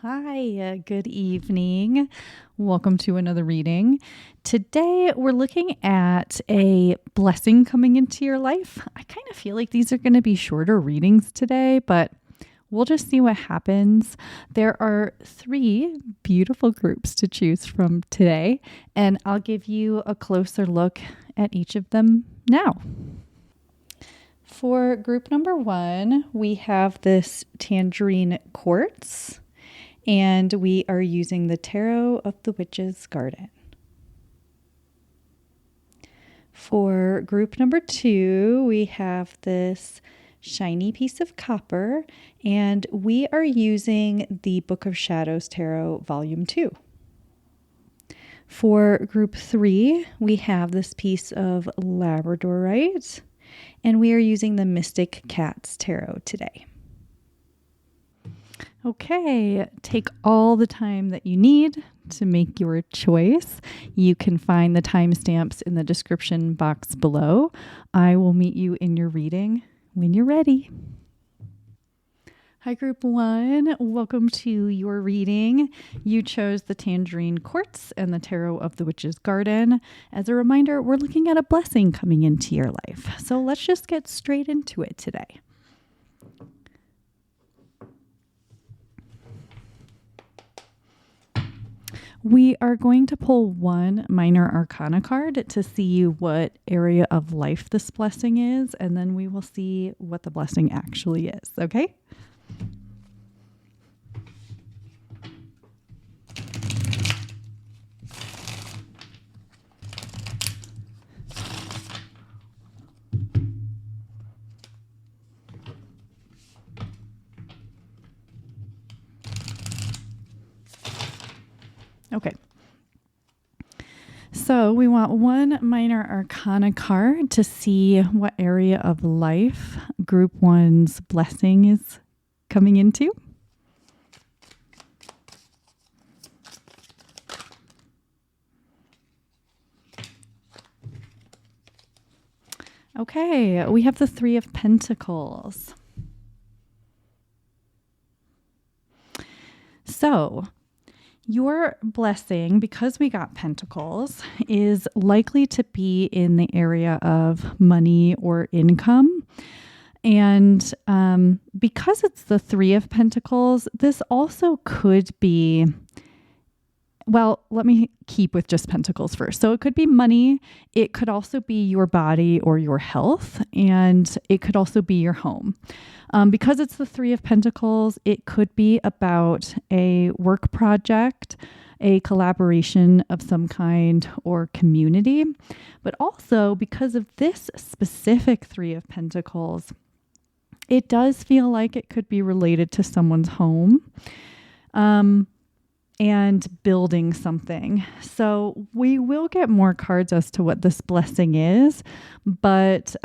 Hi, good evening. Welcome to another reading. Today we're looking at a blessing coming into your life. I kind of feel like these are going to be shorter readings today, but we'll just see what happens. There are 3 beautiful groups to choose from today, and I'll give you a closer look at each of them now. For group number 1, we have this tangerine quartz. And we are using the Tarot of the Witch's Garden. For group number 2, we have this shiny piece of copper, and we are using the Book of Shadows Tarot Volume 2. For group 3, we have this piece of labradorite, and we are using the Mystic Cats Tarot today. Okay, take all the time that you need to make your choice. You can find the timestamps in the description box below. I will meet you in your reading when you're ready. Hi, group 1. Welcome to your reading. You chose the tangerine quartz and the Tarot of the Witch's Garden. As a reminder, we're looking at a blessing coming into your life. So let's just get straight into it today. We are going to pull one minor arcana card to see what area of life this blessing is, and then we will see what the blessing actually is, okay? Okay. So we want one minor arcana card to see what area of life group 1's blessing is coming into. Okay, we have the 3 of Pentacles. So your blessing, because we got pentacles, is likely to be in the area of money or income. And because it's the 3 of Pentacles, this also could be, well, let me keep with just pentacles first. So it could be money. It could also be your body or your health. And it could also be your home. Because it's the 3 of Pentacles, it could be about a work project, a collaboration of some kind, or community. But also, because of this specific 3 of Pentacles, it does feel like it could be related to someone's home and building something. So we will get more cards as to what this blessing is, but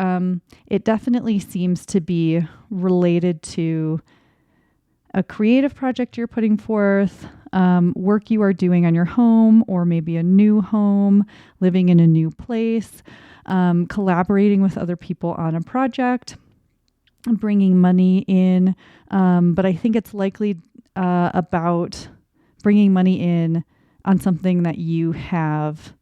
it definitely seems to be related to a creative project you're putting forth, work you are doing on your home, or maybe a new home, living in a new place, collaborating with other people on a project, bringing money in. But I think it's likely about bringing money in on something that you have,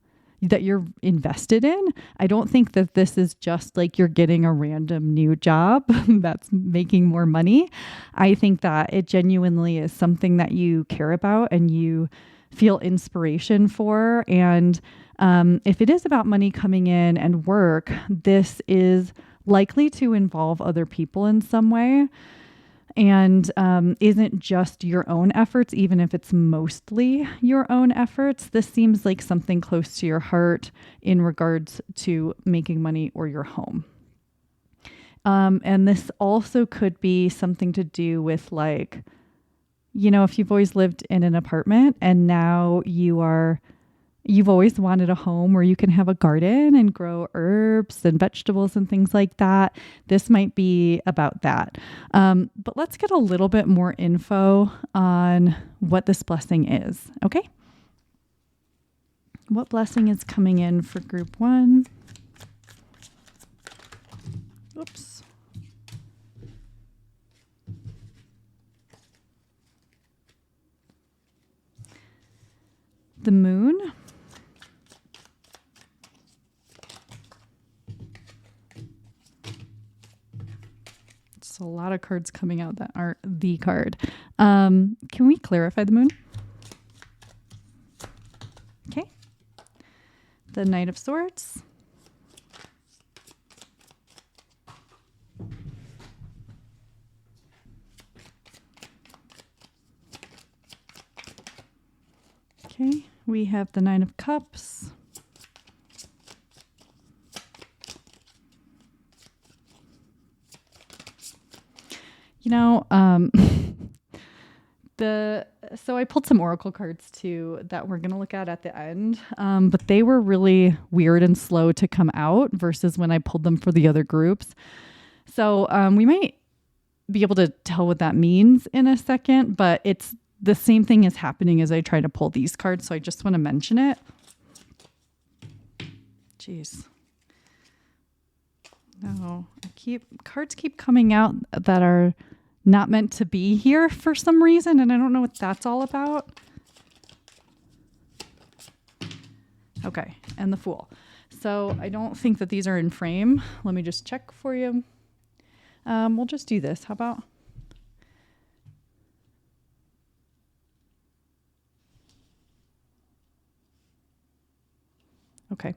that you're invested in. I don't think that this is just like you're getting a random new job that's making more money. I think that it genuinely is something that you care about and you feel inspiration for. And if it is about money coming in and work, this is likely to involve other people in some way. And isn't just your own efforts, even if it's mostly your own efforts. This seems like something close to your heart in regards to making money or your home. And this also could be something to do with, like, you know, if you've always lived in an apartment and now you've always wanted a home where you can have a garden and grow herbs and vegetables and things like that. This might be about that. But let's get a little bit more info on what this blessing is. Okay. What blessing is coming in for group 1? Oops. the moon. It's a lot of cards coming out that aren't the card. Can we clarify the moon? Okay. The Knight of Swords. Okay, we have the Nine of Cups. You know, so I pulled some oracle cards too that we're going to look at the end, but they were really weird and slow to come out versus when I pulled them for the other groups. So we might be able to tell what that means in a second, but it's the same thing is happening as I try to pull these cards. So I just want to mention it. Jeez. No, cards keep coming out that are not meant to be here for some reason, and I don't know what that's all about. Okay, and the Fool. So I don't think that these are in frame. Let me just check for you. We'll just do this. How about? Okay.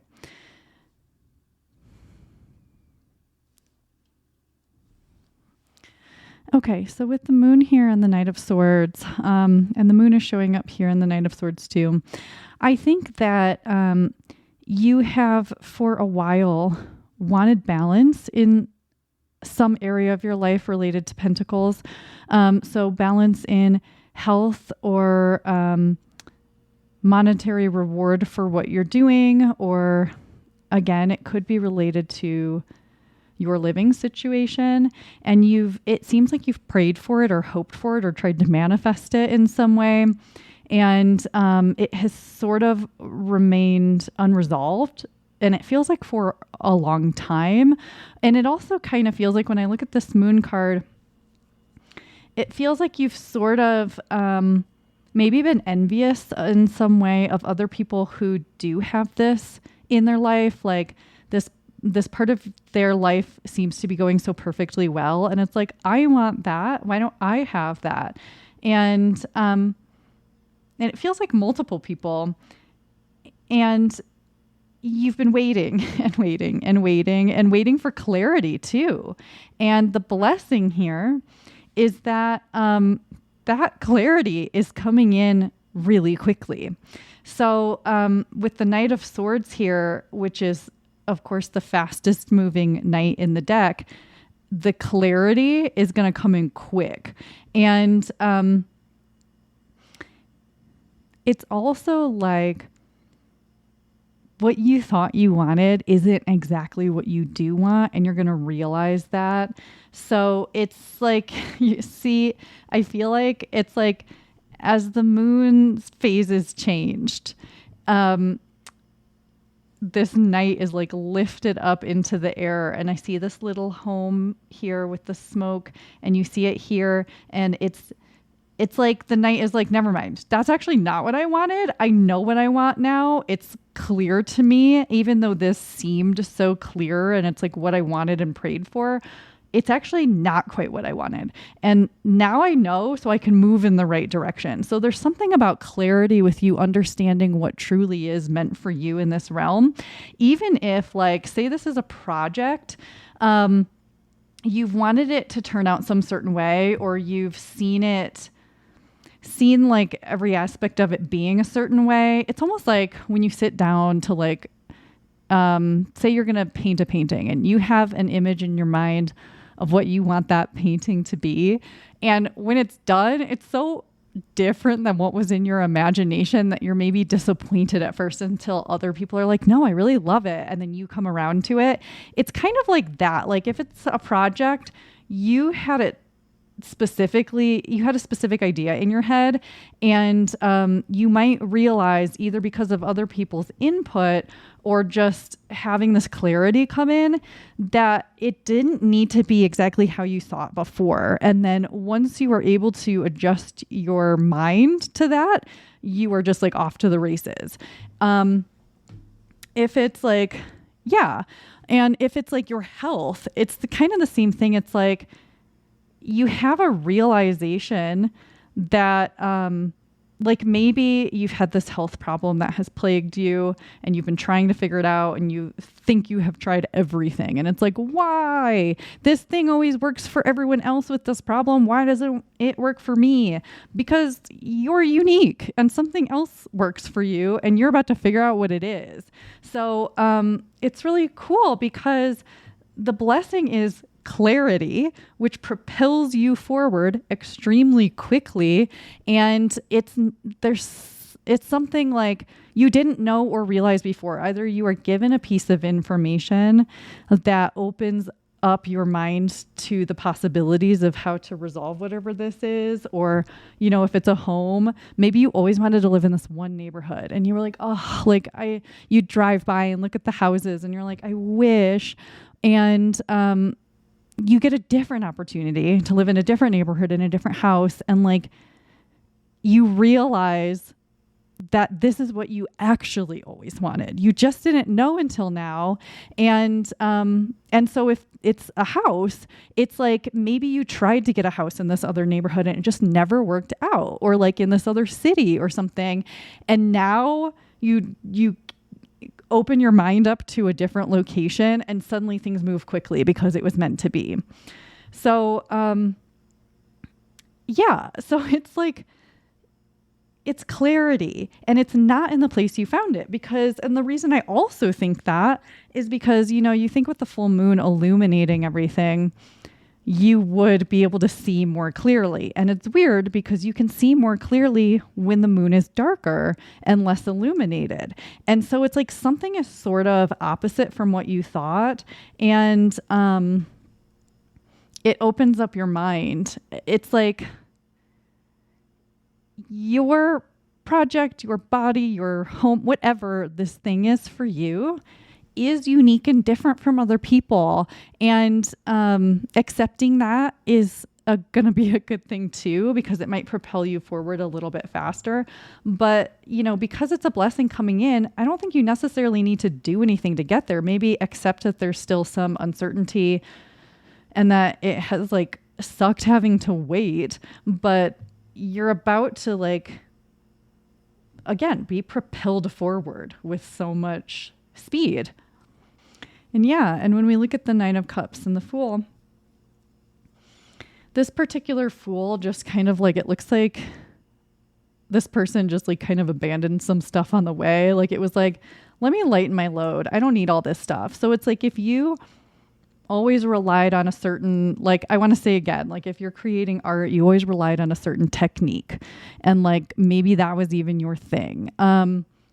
Okay, so with the moon here and the Knight of Swords, and the moon is showing up here in the Knight of Swords too, I think that you have for a while wanted balance in some area of your life related to Pentacles. So balance in health or monetary reward for what you're doing, or again, it could be related to your living situation, and it seems like you've prayed for it or hoped for it or tried to manifest it in some way, and it has sort of remained unresolved, and it feels like for a long time. And it also kind of feels like when I look at this moon card, it feels like you've sort of maybe been envious in some way of other people who do have this in their life. Like this part of their life seems to be going so perfectly well. And it's like, I want that. Why don't I have that? And it feels like multiple people, and you've been waiting and waiting and waiting and waiting for clarity too. And the blessing here is that that clarity is coming in really quickly. So with the Knight of Swords here, which is, of course, the fastest moving knight in the deck, the clarity is going to come in quick. And it's also like what you thought you wanted isn't exactly what you do want, and you're going to realize that. So it's like, you see, I feel like it's like as the moon's phases changed, this knight is like lifted up into the air, and I see this little home here with the smoke, and you see it here, and it's like the knight is like, never mind. That's actually not what I wanted. I know what I want now. It's clear to me, even though this seemed so clear and it's like what I wanted and prayed for. It's actually not quite what I wanted. And now I know, so I can move in the right direction. So there's something about clarity with you understanding what truly is meant for you in this realm. Even if, like, say this is a project, you've wanted it to turn out some certain way, or you've seen like every aspect of it being a certain way. It's almost like when you sit down to like, say you're going to paint a painting and you have an image in your mind of what you want that painting to be. And when it's done, it's so different than what was in your imagination that you're maybe disappointed at first until other people are like, no, I really love it. And then you come around to it. It's kind of like that. Like if it's a project, you had it specifically, you had a specific idea in your head, and you might realize, either because of other people's input or just having this clarity come in, that it didn't need to be exactly how you thought before. And then once you were able to adjust your mind to that, you were just like off to the races. If it's like, yeah. And if it's like your health, it's the kind of the same thing. It's like, you have a realization that, like, maybe you've had this health problem that has plagued you and you've been trying to figure it out, and you think you have tried everything. And it's like, why? This thing always works for everyone else with this problem. Why doesn't it work for me? Because you're unique and something else works for you, and you're about to figure out what it is. So it's really cool, because the blessing is clarity, which propels you forward extremely quickly. And it's something like you didn't know or realize before. Either you are given a piece of information that opens up your mind to the possibilities of how to resolve whatever this is, or, you know, if it's a home, maybe you always wanted to live in this one neighborhood and you were like, oh, like you drive by and look at the houses and you're like, I wish. And you get a different opportunity to live in a different neighborhood, in a different house. And like, you realize that this is what you actually always wanted. You just didn't know until now. And so if it's a house, it's like, maybe you tried to get a house in this other neighborhood and it just never worked out, or like in this other city or something. And now you open your mind up to a different location, and suddenly things move quickly because it was meant to be. So, yeah. So it's like, it's clarity, and it's not in the place you found it, because, and the reason I also think that is because, you know, you think with the full moon illuminating everything, you would be able to see more clearly. And it's weird because you can see more clearly when the moon is darker and less illuminated. And so it's like something is sort of opposite from what you thought. And it opens up your mind. It's like your project, your body, your home, whatever this thing is for you, is unique and different from other people. And accepting that is going to be a good thing too, because it might propel you forward a little bit faster. But, you know, because it's a blessing coming in, I don't think you necessarily need to do anything to get there. Maybe accept that there's still some uncertainty and that it has like sucked having to wait, but you're about to, like, again, be propelled forward with so much speed. And yeah, and when we look at the Nine of Cups and the Fool, this particular Fool just kind of like, it looks like this person just like kind of abandoned some stuff on the way. Like, it was like, let me lighten my load. I don't need all this stuff. So it's like, if you always relied on a certain, like, I want to say again, like, if you're creating art, you always relied on a certain technique, and like, maybe that was even your thing.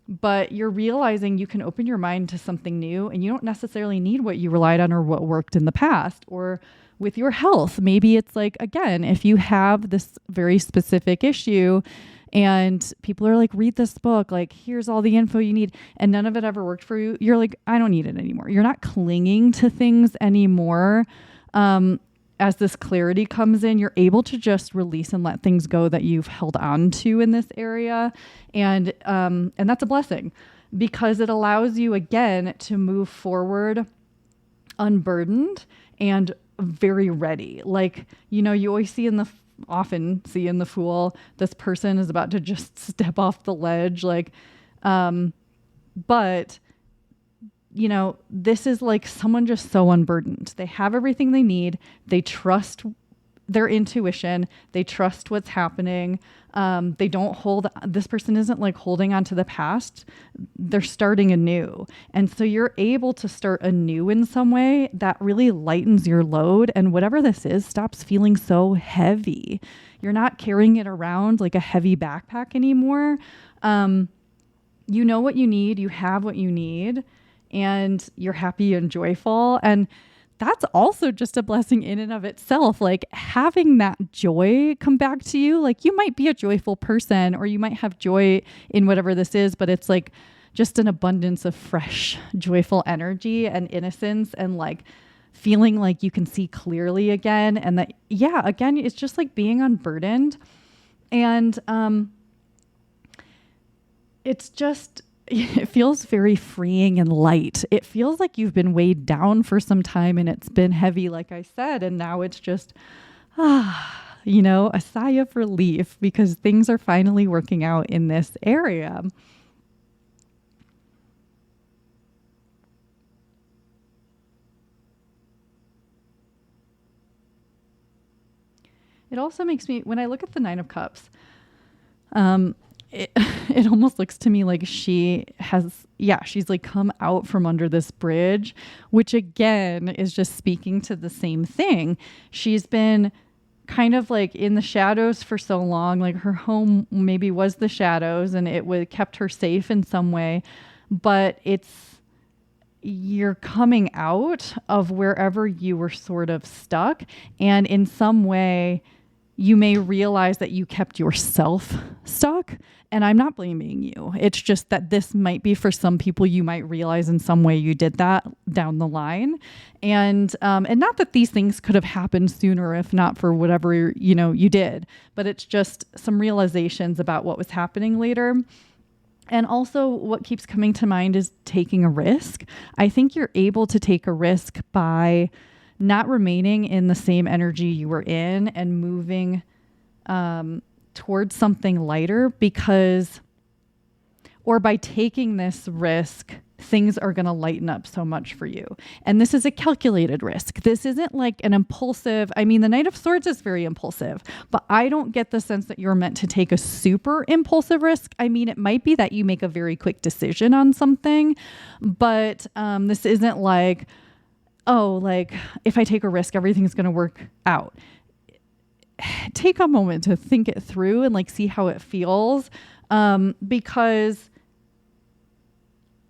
But you're realizing you can open your mind to something new, and you don't necessarily need what you relied on or what worked in the past. Or with your health, maybe it's like, again, if you have this very specific issue and people are like, read this book, like, here's all the info you need, and none of it ever worked for you, you're like, I don't need it anymore. You're not clinging to things anymore. As this clarity comes in, you're able to just release and let things go that you've held on to in this area. And that's a blessing, because it allows you again to move forward unburdened and very ready. Like, you know, you always often see in the Fool, this person is about to just step off the ledge. Like, but you know, this is like someone just so unburdened. They have everything they need. They trust their intuition. They trust what's happening. They don't this person isn't like holding on to the past. They're starting anew. And so you're able to start anew in some way that really lightens your load. And whatever this is stops feeling so heavy. You're not carrying it around like a heavy backpack anymore. You know what you need. You have what you need. And you're happy and joyful. And that's also just a blessing in and of itself. Like having that joy come back to you. Like you might be a joyful person or you might have joy in whatever this is, but it's like just an abundance of fresh, joyful energy and innocence and like feeling like you can see clearly again. And that, yeah, again, it's just like being unburdened. And it's just, it feels very freeing and light. It feels like you've been weighed down for some time and it's been heavy, like I said. And now it's just, a sigh of relief because things are finally working out in this area. It also makes me, when I look at the Nine of Cups, it almost looks to me like she's like come out from under this bridge, which again is just speaking to the same thing. She's been kind of like in the shadows for so long, like her home maybe was the shadows and it kept her safe in some way, but you're coming out of wherever you were sort of stuck. And in some way, you may realize that you kept yourself stuck. And I'm not blaming you. It's just that this might be for some people, you might realize in some way you did that down the line. And not that these things could have happened sooner if not for whatever, you did, but it's just some realizations about what was happening later. And also what keeps coming to mind is taking a risk. I think you're able to take a risk by not remaining in the same energy you were in and moving towards something lighter or by taking this risk, things are going to lighten up so much for you. And this is a calculated risk. This isn't like an impulsive, the Knight of Swords is very impulsive, but I don't get the sense that you're meant to take a super impulsive risk. It might be that you make a very quick decision on something, but this isn't like, if I take a risk, everything's going to work out. Take a moment to think it through and see how it feels. Because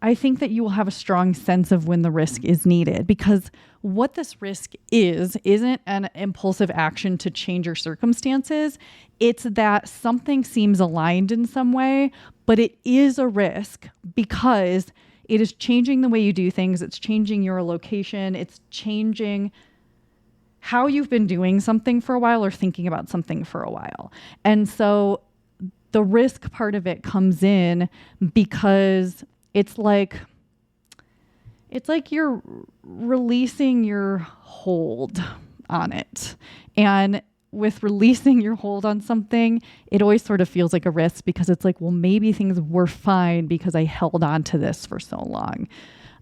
I think that you will have a strong sense of when the risk is needed, because what this risk isn't an impulsive action to change your circumstances. It's that something seems aligned in some way, but it is a risk because it is changing the way you do things. It's changing your location. It's changing how you've been doing something for a while or thinking about something for a while. And so the risk part of it comes in because it's like you're releasing your hold on it. And with releasing your hold on something, it always sort of feels like a risk because it's like, well, maybe things were fine because I held on to this for so long.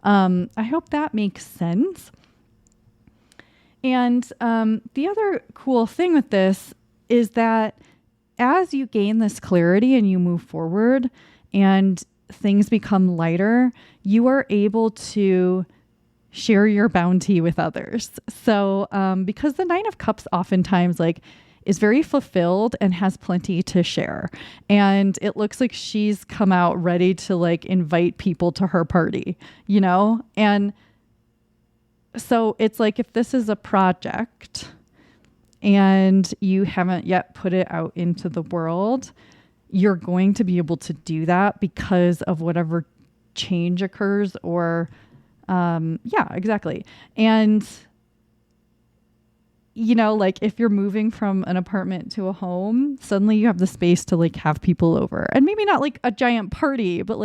I hope that makes sense. And the other cool thing with this is that as you gain this clarity and you move forward and things become lighter, you are able to share your bounty with others. So because the Nine of Cups oftentimes is very fulfilled and has plenty to share. And it looks like she's come out ready to invite people to her party, And so it's like if this is a project and you haven't yet put it out into the world, you're going to be able to do that because of whatever change occurs or exactly. And if you're moving from an apartment to a home, suddenly you have the space to have people over, and maybe not a giant party, but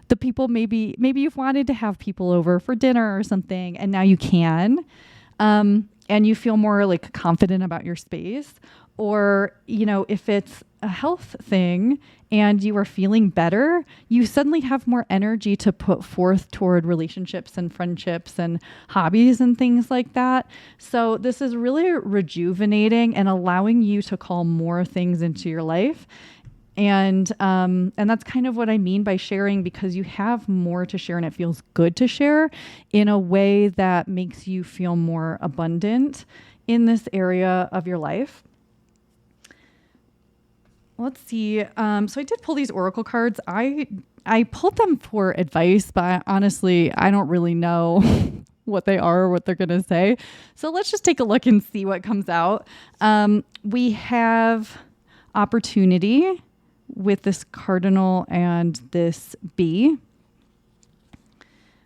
the people, maybe you've wanted to have people over for dinner or something, and now you can, and you feel more confident about your space. Or, if it's a health thing and you are feeling better, you suddenly have more energy to put forth toward relationships and friendships and hobbies and things like that. So this is really rejuvenating and allowing you to call more things into your life. And that's kind of what I mean by sharing, because you have more to share and it feels good to share in a way that makes you feel more abundant in this area of your life. Let's see. So I did pull these oracle cards. I pulled them for advice, but honestly, I don't really know what they are or what they're going to say. So let's just take a look and see what comes out. We have opportunity with this cardinal and this bee.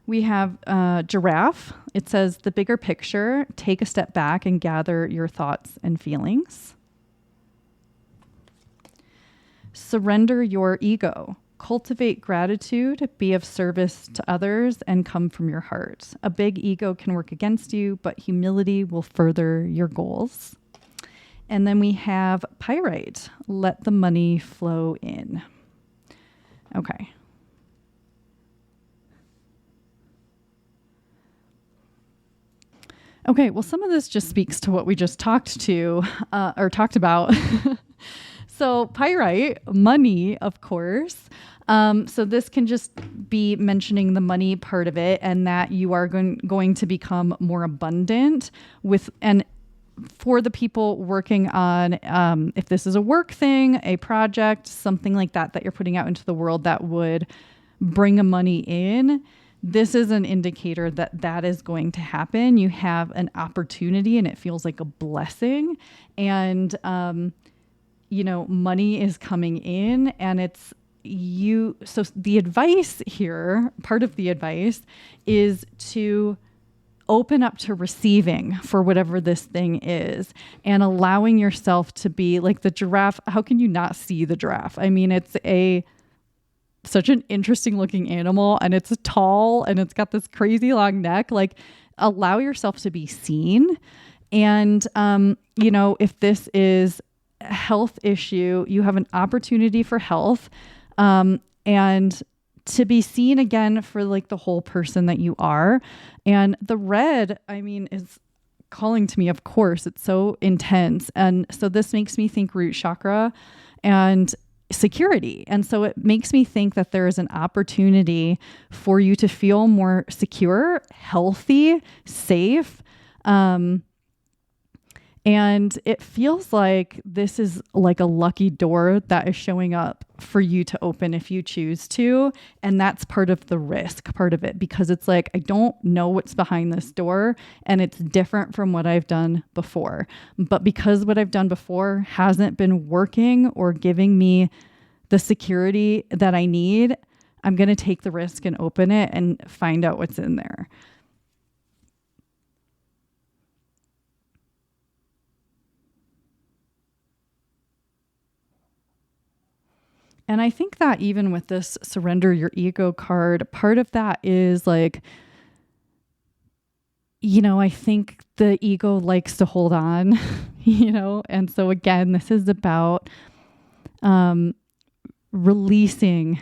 We have giraffe. It says the bigger picture, take a step back and gather your thoughts and feelings. Surrender your ego. Cultivate gratitude, be of service to others, and come from your heart. A big ego can work against you, but humility will further your goals. And then we have pyrite. Let the money flow in. Okay. Okay, well, some of this just speaks to what we just talked about. So pyrite, money, of course. So this can just be mentioning the money part of it, and that you are going to become more abundant and for the people working on, if this is a work thing, a project, something like that you're putting out into the world that would bring money in. This is an indicator that is going to happen. You have an opportunity and it feels like a blessing. And, money is coming in and it's you. So the advice here, part of the advice is to open up to receiving for whatever this thing is and allowing yourself to be like the giraffe. How can you not see the giraffe? I mean, it's such an interesting looking animal and it's tall and it's got this crazy long neck. Like, allow yourself to be seen. And, if this is a health issue, you have an opportunity for health, and to be seen again for like the whole person that you are. And the red, is calling to me, of course. It's so intense. And so this makes me think root chakra and security. And so it makes me think that there is an opportunity for you to feel more secure, healthy, safe. And it feels like this is like a lucky door that is showing up for you to open if you choose to. And that's part of the risk, part of it, because it's like, I don't know what's behind this door and it's different from what I've done before. But because what I've done before hasn't been working or giving me the security that I need, I'm going to take the risk and open it and find out what's in there. And I think that even with this surrender your ego card, part of that is like, I think the ego likes to hold on, and so again, this is about releasing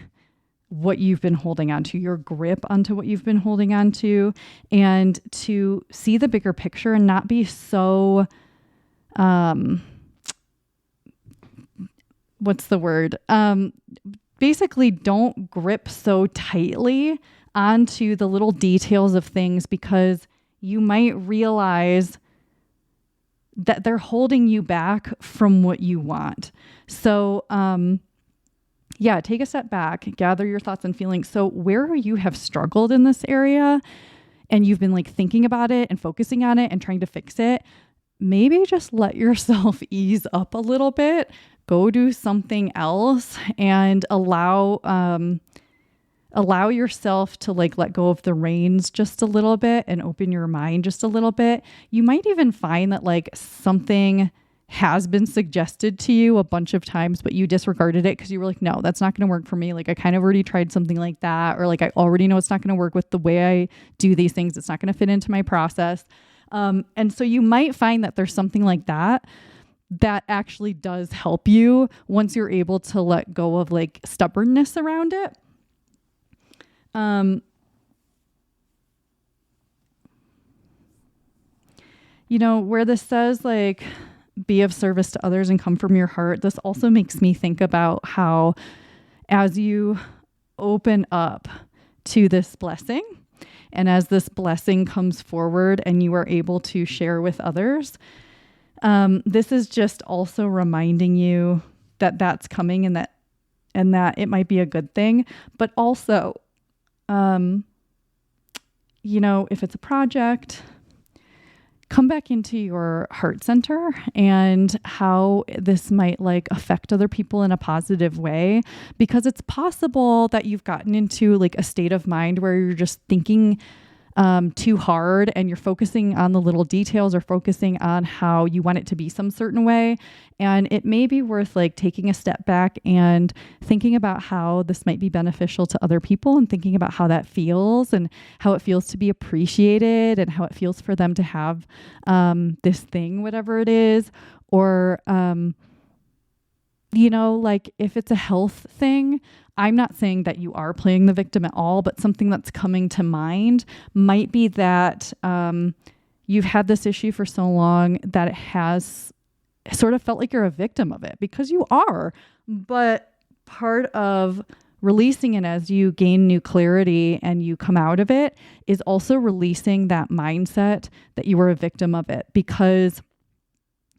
what you've been holding on to, your grip onto what you've been holding on to, and to see the bigger picture and not be so, what's the word? Basically don't grip so tightly onto the little details of things, because you might realize that they're holding you back from what you want. So, take a step back, gather your thoughts and feelings. So where you have struggled in this area and you've been like thinking about it and focusing on it and trying to fix it, maybe just let yourself ease up a little bit, go do something else, and allow yourself to like let go of the reins just a little bit and open your mind just a little bit. You might even find that like something has been suggested to you a bunch of times, but you disregarded it because you were like, no, that's not going to work for me. Like, I kind of already tried something like that. Or like, I already know it's not going to work with the way I do these things. It's not going to fit into my process. And so you might find that there's something like that actually does help you once you're able to let go of like stubbornness around it. Where this says like, be of service to others and come from your heart, this also makes me think about how as you open up to this blessing, and as this blessing comes forward and you are able to share with others, this is just also reminding you that that's coming and that it might be a good thing, but also, if it's a project, come back into your heart center and how this might like affect other people in a positive way, because it's possible that you've gotten into like a state of mind where you're just thinking too hard and you're focusing on the little details or focusing on how you want it to be some certain way. And it may be worth like taking a step back and thinking about how this might be beneficial to other people and thinking about how that feels and how it feels to be appreciated and how it feels for them to have this thing, whatever it is. Or, like if it's a health thing, I'm not saying that you are playing the victim at all, but something that's coming to mind might be that you've had this issue for so long that it has sort of felt like you're a victim of it, because you are. But part of releasing it as you gain new clarity and you come out of it is also releasing that mindset that you were a victim of it, because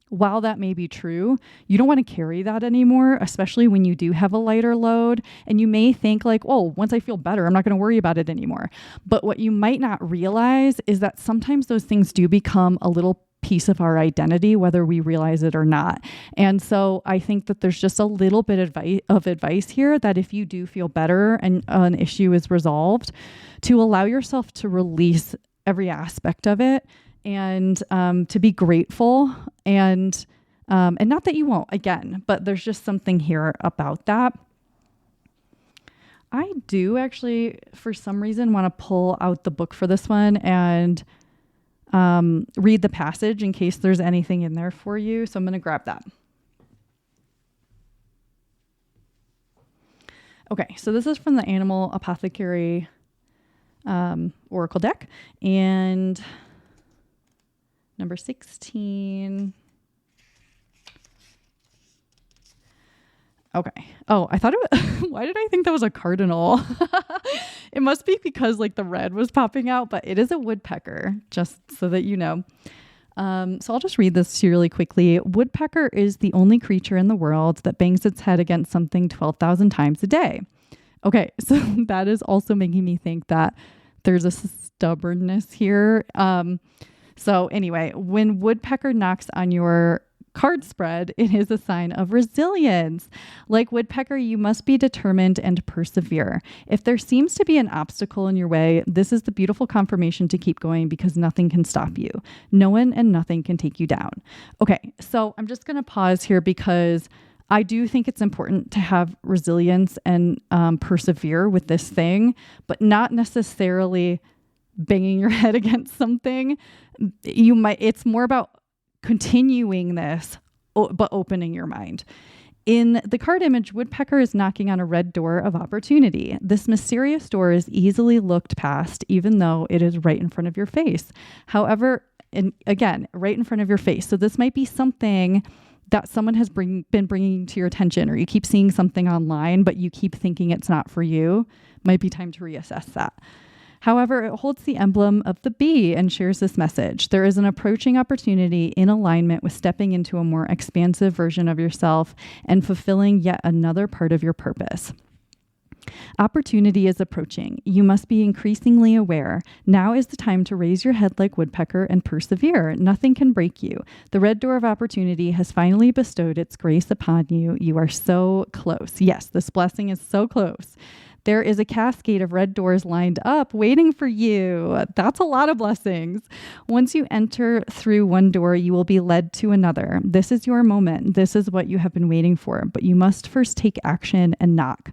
while that may be true, you don't want to carry that anymore, especially when you do have a lighter load. And you may think like, oh, once I feel better, I'm not going to worry about it anymore. But what you might not realize is that sometimes those things do become a little piece of our identity, whether we realize it or not. And so I think that there's just a little bit of advice here that if you do feel better and an issue is resolved, to allow yourself to release every aspect of it, and to be grateful, and not that you won't, again, but there's just something here about that. I do actually, for some reason, want to pull out the book for this one and read the passage in case there's anything in there for you. So I'm going to grab that. Okay, so this is from the Animal Apothecary Oracle deck, and number 16. Okay. Oh, I thought it was, why did I think that was a cardinal? It must be because like the red was popping out, but it is a woodpecker, just so that you know. So I'll just read this to you really quickly. Woodpecker is the only creature in the world that bangs its head against something 12,000 times a day. Okay. So that is also making me think that there's a stubbornness here. So anyway, when woodpecker knocks on your card spread, it is a sign of resilience. Like woodpecker, you must be determined and persevere. If there seems to be an obstacle in your way, this is the beautiful confirmation to keep going, because nothing can stop you. No one and nothing can take you down. Okay, so I'm just going to pause here because I do think it's important to have resilience and persevere with this thing, but not necessarily banging your head against something. It's more about continuing this, but opening your mind. In the card image, woodpecker is knocking on a red door of opportunity. This mysterious door is easily looked past, even though it is right in front of your face. However, and again, right in front of your face. So this might be something that someone has been bringing to your attention, or you keep seeing something online, but you keep thinking it's not for you. Might be time to reassess that. However, it holds the emblem of the bee and shares this message. There is an approaching opportunity in alignment with stepping into a more expansive version of yourself and fulfilling yet another part of your purpose. Opportunity is approaching. You must be increasingly aware. Now is the time to raise your head like woodpecker and persevere. Nothing can break you. The red door of opportunity has finally bestowed its grace upon you. You are so close. Yes, this blessing is so close. There is a cascade of red doors lined up waiting for you. That's a lot of blessings. Once you enter through one door, you will be led to another. This is your moment. This is what you have been waiting for, but you must first take action and knock.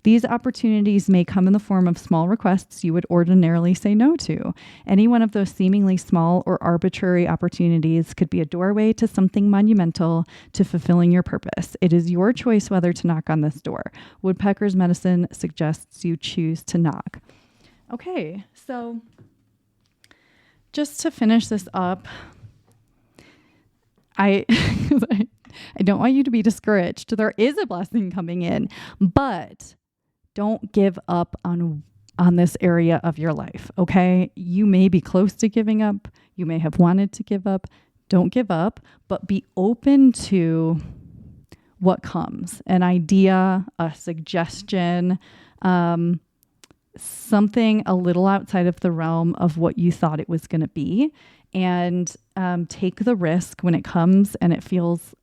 These opportunities may come in the form of small requests you would ordinarily say no to. Any one of those seemingly small or arbitrary opportunities could be a doorway to something monumental, to fulfilling your purpose. It is your choice whether to knock on this door. Woodpecker's medicine suggests you choose to knock. Okay, so just to finish this up, I don't want you to be discouraged. There is a blessing coming in, but don't give up on this area of your life, okay? You may be close to giving up. You may have wanted to give up. Don't give up, but be open to what comes. An idea, a suggestion, something a little outside of the realm of what you thought it was going to be, and take the risk when it comes and it feels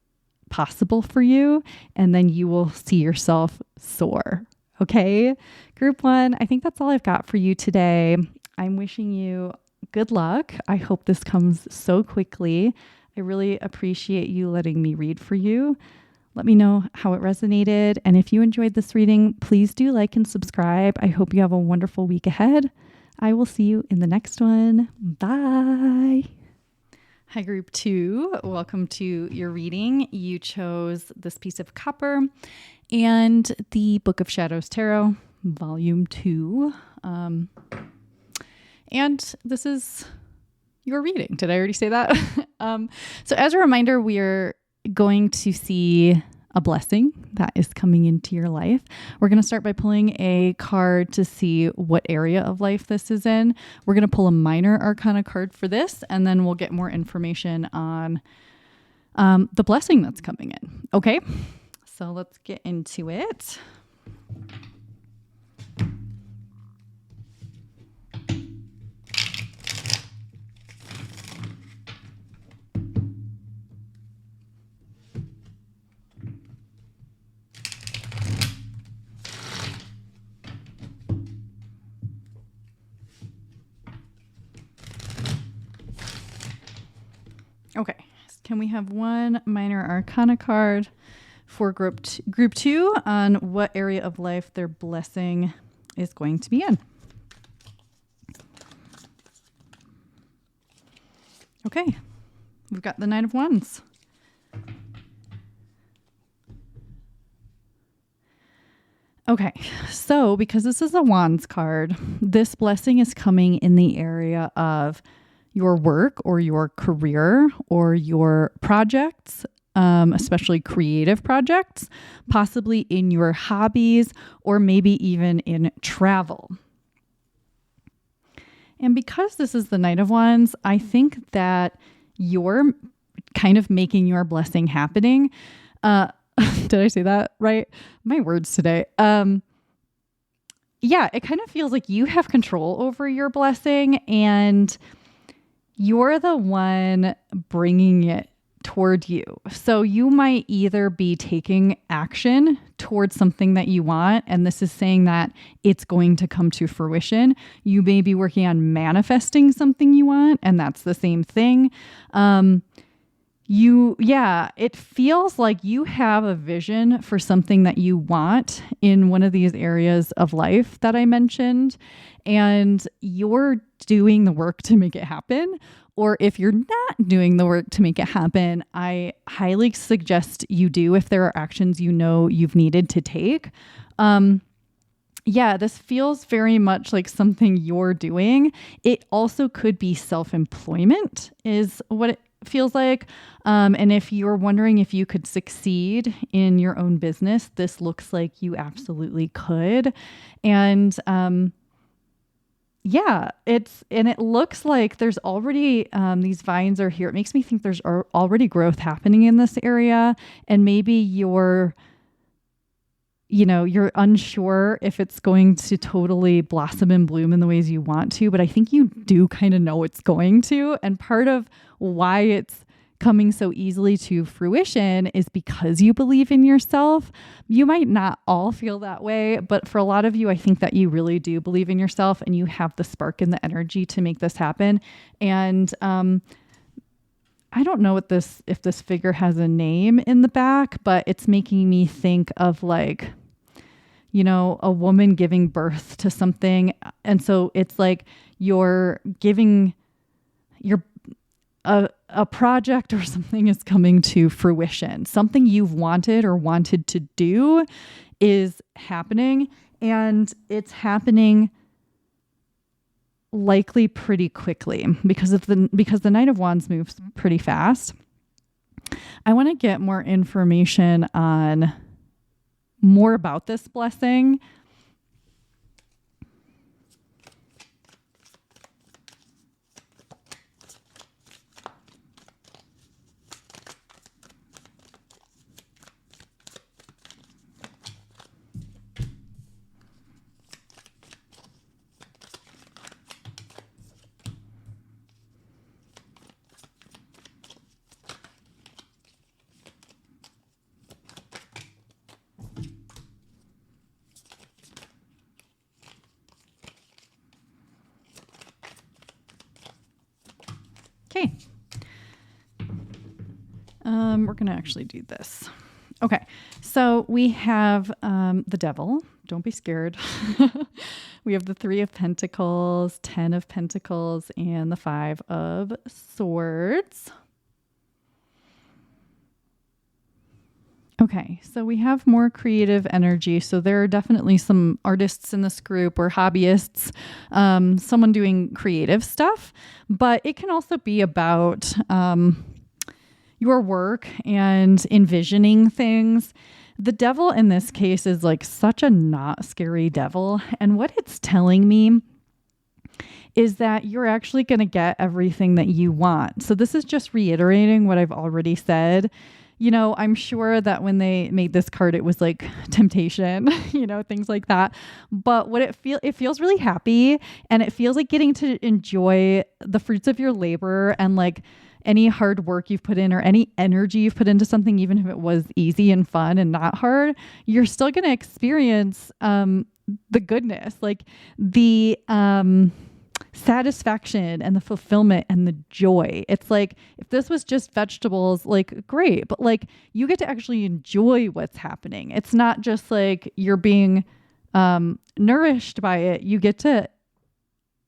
possible for you, and then you will see yourself soar. Okay, group 1, I think that's all I've got for you today. I'm wishing you good luck. I hope this comes so quickly. I really appreciate you letting me read for you. Let me know how it resonated. And if you enjoyed this reading, please do like and subscribe. I hope you have a wonderful week ahead. I will see you in the next one. Bye. Hi, group 2. Welcome to your reading. You chose this piece of copper and the Book of Shadows Tarot, Volume 2. And this is your reading. Did I already say that? So as a reminder, we're going to see a blessing that is coming into your life. We're going to start by pulling a card to see what area of life this is in. We're going to pull a minor arcana card for this, and then we'll get more information on the blessing that's coming in. Okay, so let's get into it. Okay, can we have one minor arcana card for group 2 on what area of life their blessing is going to be in? Okay, we've got the Knight of Wands. Okay, so because this is a Wands card, this blessing is coming in the area of your work or your career or your projects, especially creative projects, possibly in your hobbies or maybe even in travel. And because this is the Knight of Wands, I think that you're kind of making your blessing happening. Did I say that right? My words today. Yeah, it kind of feels like you have control over your blessing and you're the one bringing it toward you. So you might either be taking action towards something that you want, and this is saying that it's going to come to fruition. You may be working on manifesting something you want, and that's the same thing. It feels like you have a vision for something that you want in one of these areas of life that I mentioned, and you're doing the work to make it happen. Or if you're not doing the work to make it happen, I highly suggest you do if there are actions you know you've needed to take. This feels very much like something you're doing. It also could be self-employment is what it feels like. And if you're wondering if you could succeed in your own business, this looks like you absolutely could. And it looks like there's already these vines are here. It makes me think there's already growth happening in this area, and maybe you're unsure if it's going to totally blossom and bloom in the ways you want to, but I think you do kind of know it's going to. And part of why it's coming so easily to fruition is because you believe in yourself. You might not all feel that way, but for a lot of you, I think that you really do believe in yourself and you have the spark and the energy to make this happen. And I don't know if this figure has a name in the back, but it's making me think of like, a woman giving birth to something. And so it's like you're giving a project or something is coming to fruition. Something you've wanted to do is happening, and it's happening likely pretty quickly because the Knight of Wands moves pretty fast. I want to get more information on more about this blessing. Okay. We're going to actually do this. Okay. So we have the devil. Don't be scared. We have the 3 of Pentacles, 10 of Pentacles, and the 5 of Swords. Okay, so we have more creative energy. So there are definitely some artists in this group or hobbyists, someone doing creative stuff, but it can also be about your work and envisioning things. The devil in this case is like such a not scary devil. And what it's telling me is that you're actually going to get everything that you want. So this is just reiterating what I've already said. You know, I'm sure that when they made this card, it was like temptation, you know, things like that. But what it feels really happy, and it feels like getting to enjoy the fruits of your labor and like any hard work you've put in or any energy you've put into something, even if it was easy and fun and not hard, you're still going to experience the goodness, like the satisfaction and the fulfillment and the joy. It's like, if this was just vegetables, like great, but like you get to actually enjoy what's happening. It's not just like you're being nourished by it. You get to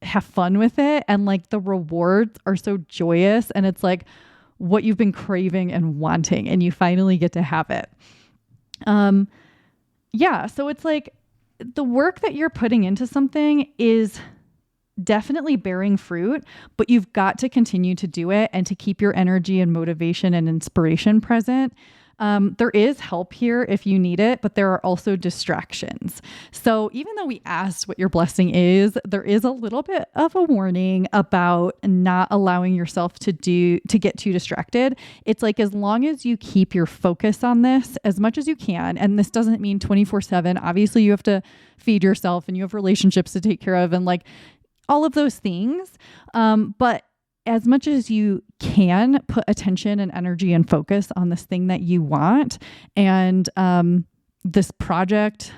have fun with it, and like the rewards are so joyous, and it's like what you've been craving and wanting, and you finally get to have it. Yeah, so it's like the work that you're putting into something is definitely bearing fruit, but you've got to continue to do it and to keep your energy and motivation and inspiration present. There is help here if you need it, but there are also distractions. So even though we asked what your blessing is, there is a little bit of a warning about not allowing yourself to get too distracted. It's like, as long as you keep your focus on this as much as you can, and this doesn't mean 24/7. Obviously you have to feed yourself and you have relationships to take care of and like all of those things. But as much as you can, put attention and energy and focus on this thing that you want, and this project,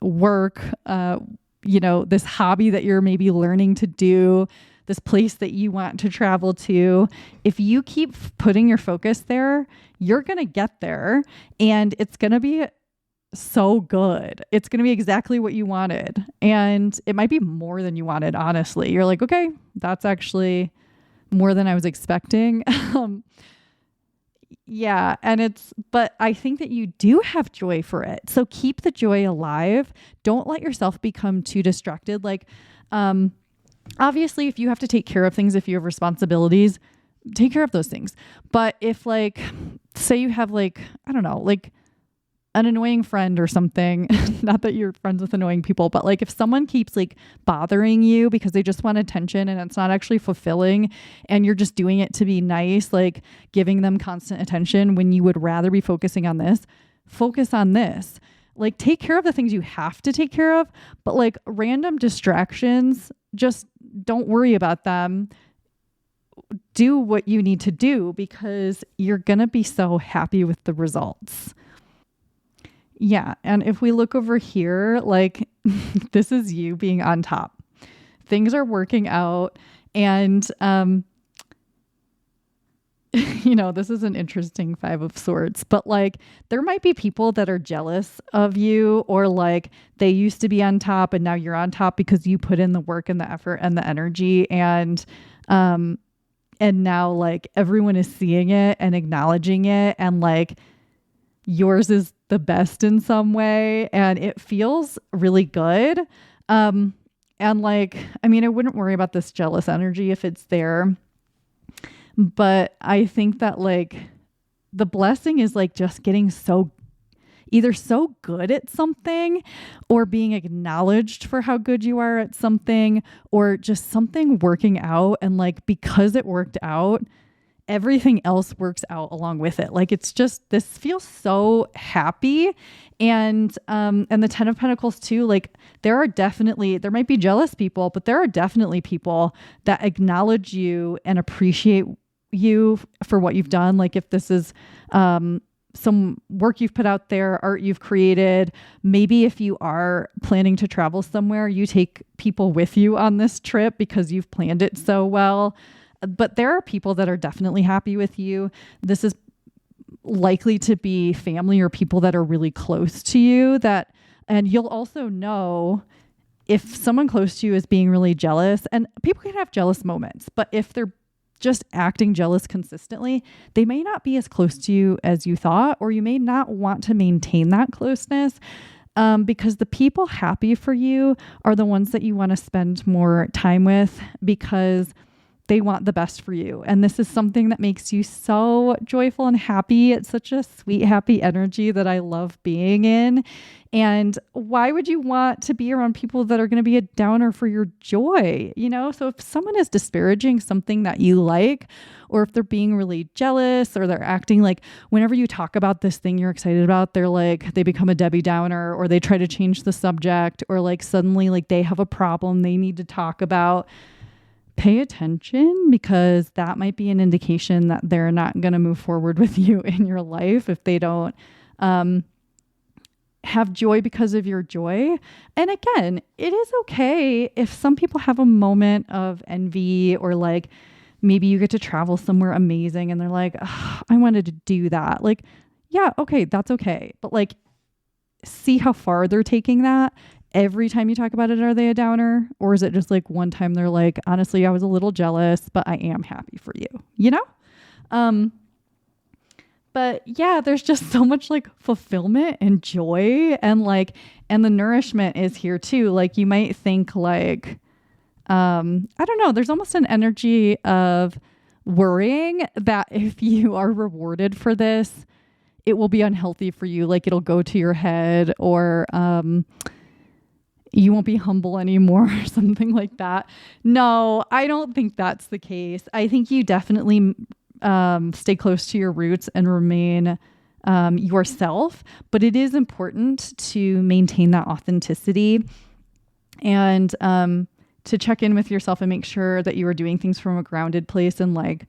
work, this hobby that you're maybe learning to do, this place that you want to travel to. If you keep putting your focus there, you're going to get there, and it's going to be so good. It's going to be exactly what you wanted. And it might be more than you wanted, honestly. You're like, okay, that's actually more than I was expecting. Yeah. But I think that you do have joy for it. So keep the joy alive. Don't let yourself become too distracted. Like, obviously, if you have to take care of things, if you have responsibilities, take care of those things. But if like, say you have like, I don't know, like an annoying friend or something, not that you're friends with annoying people, but like if someone keeps like bothering you because they just want attention and it's not actually fulfilling, and you're just doing it to be nice, like giving them constant attention when you would rather be focusing on this, focus on this. Like, take care of the things you have to take care of, but like random distractions, just don't worry about them. Do what you need to do, because you're going to be so happy with the results. Yeah. And if we look over here, like this is you being on top. Things are working out. And, this is an interesting 5 of Swords, but like there might be people that are jealous of you, or like they used to be on top and now you're on top because you put in the work and the effort and the energy. And now like everyone is seeing it and acknowledging it, and like yours is the best in some way, and it feels really good. And like, I mean, I wouldn't worry about this jealous energy if it's there, but I think that like the blessing is like just getting either so good at something, or being acknowledged for how good you are at something, or just something working out. And like, because it worked out, everything else works out along with it. Like, it's just, this feels so happy. And the 10 of Pentacles too, like there might be jealous people, but there are definitely people that acknowledge you and appreciate you for what you've done. Like if this is, some work you've put out there, art you've created, maybe if you are planning to travel somewhere, you take people with you on this trip because you've planned it so well. But there are people that are definitely happy with you. This is likely to be family or people that are really close to you and you'll also know if someone close to you is being really jealous, and people can have jealous moments, but if they're just acting jealous consistently, they may not be as close to you as you thought, or you may not want to maintain that closeness. Because the people happy for you are the ones that you want to spend more time with because they want the best for you. And this is something that makes you so joyful and happy. It's such a sweet, happy energy that I love being in. And why would you want to be around people that are going to be a downer for your joy? So if someone is disparaging something that you like, or if they're being really jealous, or they're acting like whenever you talk about this thing you're excited about, they become a Debbie Downer, or they try to change the subject, or like suddenly like they have a problem they need to talk about. Pay attention, because that might be an indication that they're not going to move forward with you in your life if they don't have joy because of your joy. And again, it is okay if some people have a moment of envy, or like maybe you get to travel somewhere amazing and they're like, I wanted to do that. Like, yeah, okay, that's okay. But like, see how far they're taking that. Every time you talk about it, are they a downer? Or is it just like one time they're like, honestly, I was a little jealous, but I am happy for you, But yeah, there's just so much like fulfillment and joy, and the nourishment is here too. Like you might think like, I don't know, there's almost an energy of worrying that if you are rewarded for this, it will be unhealthy for you. Like it'll go to your head, or, you won't be humble anymore or something like that. No, I don't think that's the case. I think you definitely stay close to your roots and remain yourself, but it is important to maintain that authenticity and to check in with yourself and make sure that you are doing things from a grounded place, and like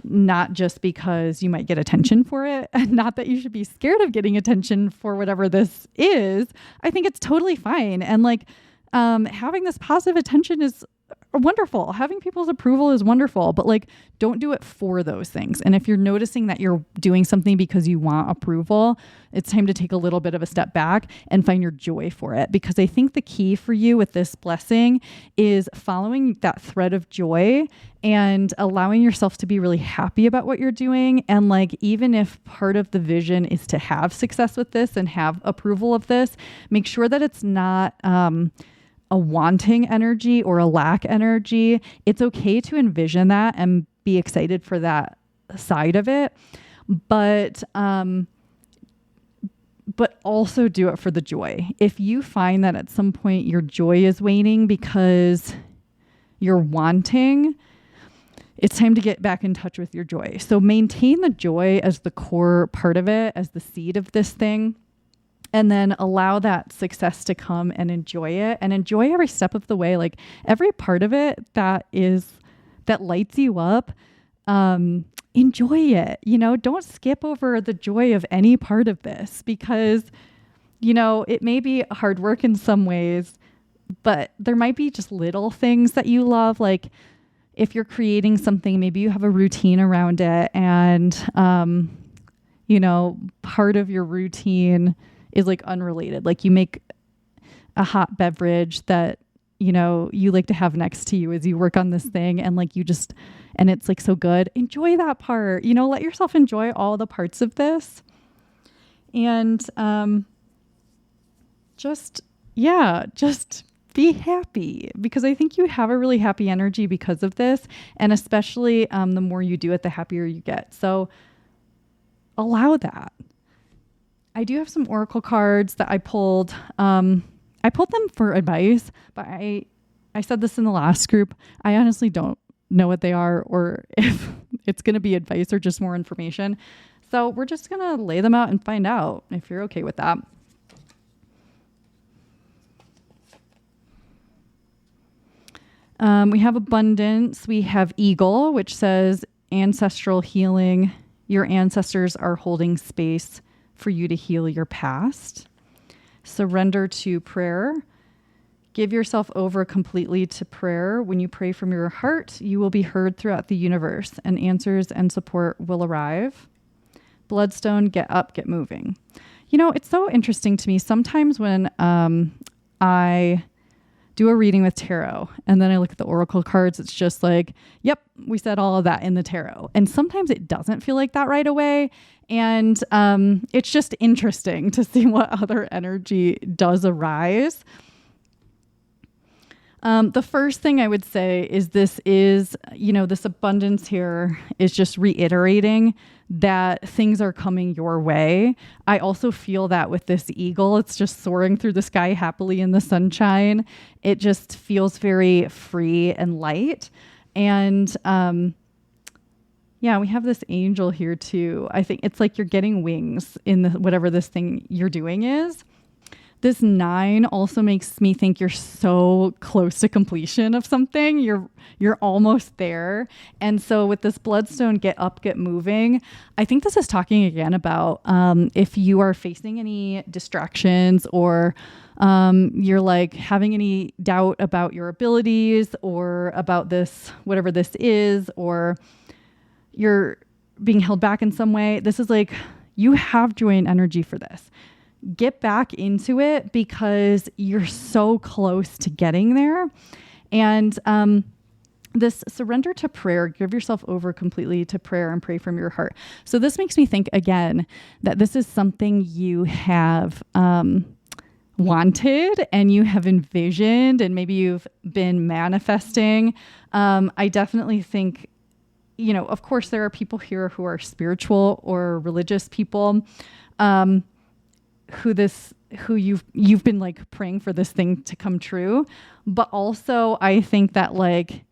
not just because you might get attention for it, and not that you should be scared of getting attention for whatever this is. I think it's totally fine. And like, having this positive attention is wonderful. Having people's approval is wonderful, but like, don't do it for those things. And if you're noticing that you're doing something because you want approval, it's time to take a little bit of a step back and find your joy for it. Because I think the key for you with this blessing is following that thread of joy and allowing yourself to be really happy about what you're doing. And like, even if part of the vision is to have success with this and have approval of this, make sure that it's not, a wanting energy or a lack energy. It's okay to envision that and be excited for that side of it, but also do it for the joy. If you find that at some point your joy is waning because you're wanting, it's time to get back in touch with your joy. So maintain the joy as the core part of it, as the seed of this thing. And then allow that success to come and enjoy it, and enjoy every step of the way. Like every part of it that lights you up, enjoy it. Don't skip over the joy of any part of this, because, it may be hard work in some ways, but there might be just little things that you love. Like if you're creating something, maybe you have a routine around it, and, part of your routine is like unrelated. Like you make a hot beverage that, you like to have next to you as you work on this thing, and like and it's like so good. Enjoy that part, let yourself enjoy all the parts of this. And just be happy, because I think you have a really happy energy because of this. And especially the more you do it, the happier you get. So allow that. I do have some oracle cards that I pulled. I pulled them for advice, but I said this in the last group. I honestly don't know what they are, or if it's going to be advice or just more information. So we're just going to lay them out and find out if you're okay with that. We have abundance. We have eagle, which says ancestral healing. Your ancestors are holding space for you to heal your past. Surrender to prayer. Give yourself over completely to prayer. When you pray from your heart, you will be heard throughout the universe, and answers and support will arrive. Bloodstone, get up, get moving. You know, it's so interesting to me. Sometimes when I do a reading with tarot and then I look at the oracle cards, it's just like, yep, we said all of that in the tarot. And sometimes it doesn't feel like that right away. And it's just interesting to see what other energy does arise. The first thing I would say is this abundance here is just reiterating that things are coming your way. I also feel that with this eagle, it's just soaring through the sky happily in the sunshine. It just feels very free and light. And we have this angel here too. I think it's like you're getting wings in whatever this thing you're doing is. This 9 also makes me think you're so close to completion of something. You're almost there. And so with this bloodstone, get up, get moving. I think this is talking again about if you are facing any distractions or you're like having any doubt about your abilities or about this, whatever this is, or you're being held back in some way. This is like, you have joy and energy for this. Get back into it because you're so close to getting there. And this surrender to prayer, give yourself over completely to prayer and pray from your heart. So this makes me think again that this is something you have wanted and you have envisioned and maybe you've been manifesting. I definitely think, you know, of course there are people here who are spiritual or religious people, who you've been like praying for this thing to come true. But also I think that like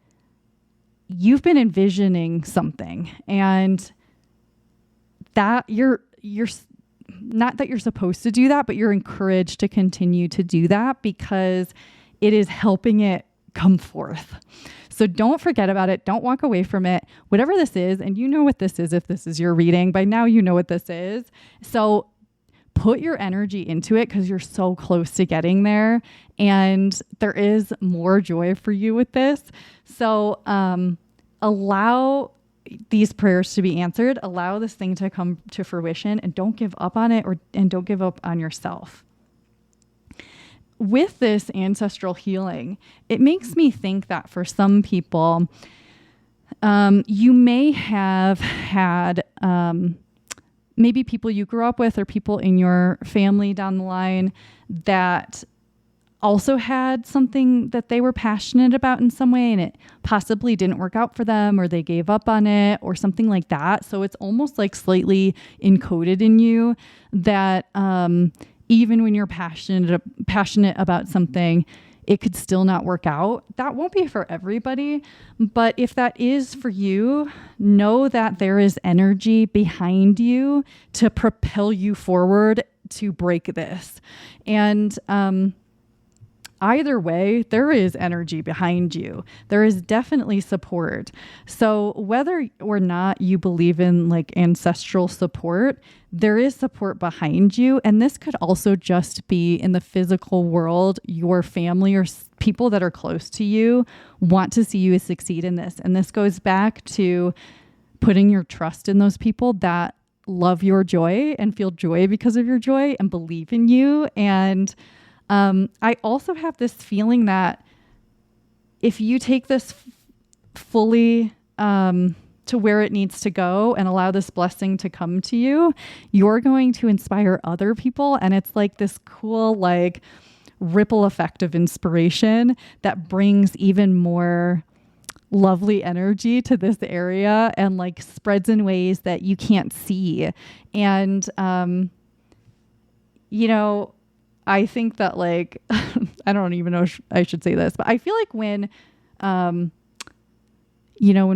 you've been envisioning something and that you're not that you're supposed to do that, but you're encouraged to continue to do that because it is helping it come forth. So don't forget about it. Don't walk away from it. Whatever this is, and you know what this is if this is your reading. By now you know what this is. So put your energy into it because you're so close to getting there. And there is more joy for you with this. So allow these prayers to be answered. Allow this thing to come to fruition and don't give up on it and don't give up on yourself. With this ancestral healing, it makes me think that for some people, you may have had maybe people you grew up with or people in your family down the line that also had something that they were passionate about in some way and it possibly didn't work out for them or they gave up on it or something like that. So it's almost like slightly encoded in you that even when you're passionate about something, it could still not work out. That won't be for everybody. But if that is for you, know that there is energy behind you to propel you forward to break this. And either way, there is energy behind you. There is definitely support. So whether or not you believe in like ancestral support, there is support behind you. And this could also just be in the physical world. Your family or people that are close to you want to see you succeed in this. And this goes back to putting your trust in those people that love your joy and feel joy because of your joy and believe in you. And I also have this feeling that if you take this fully to where it needs to go and allow this blessing to come to you, you're going to inspire other people. And it's like this cool, like ripple effect of inspiration that brings even more lovely energy to this area and like spreads in ways that you can't see. And, you know, I think that like, I don't even know if I should say this, but I feel like when, when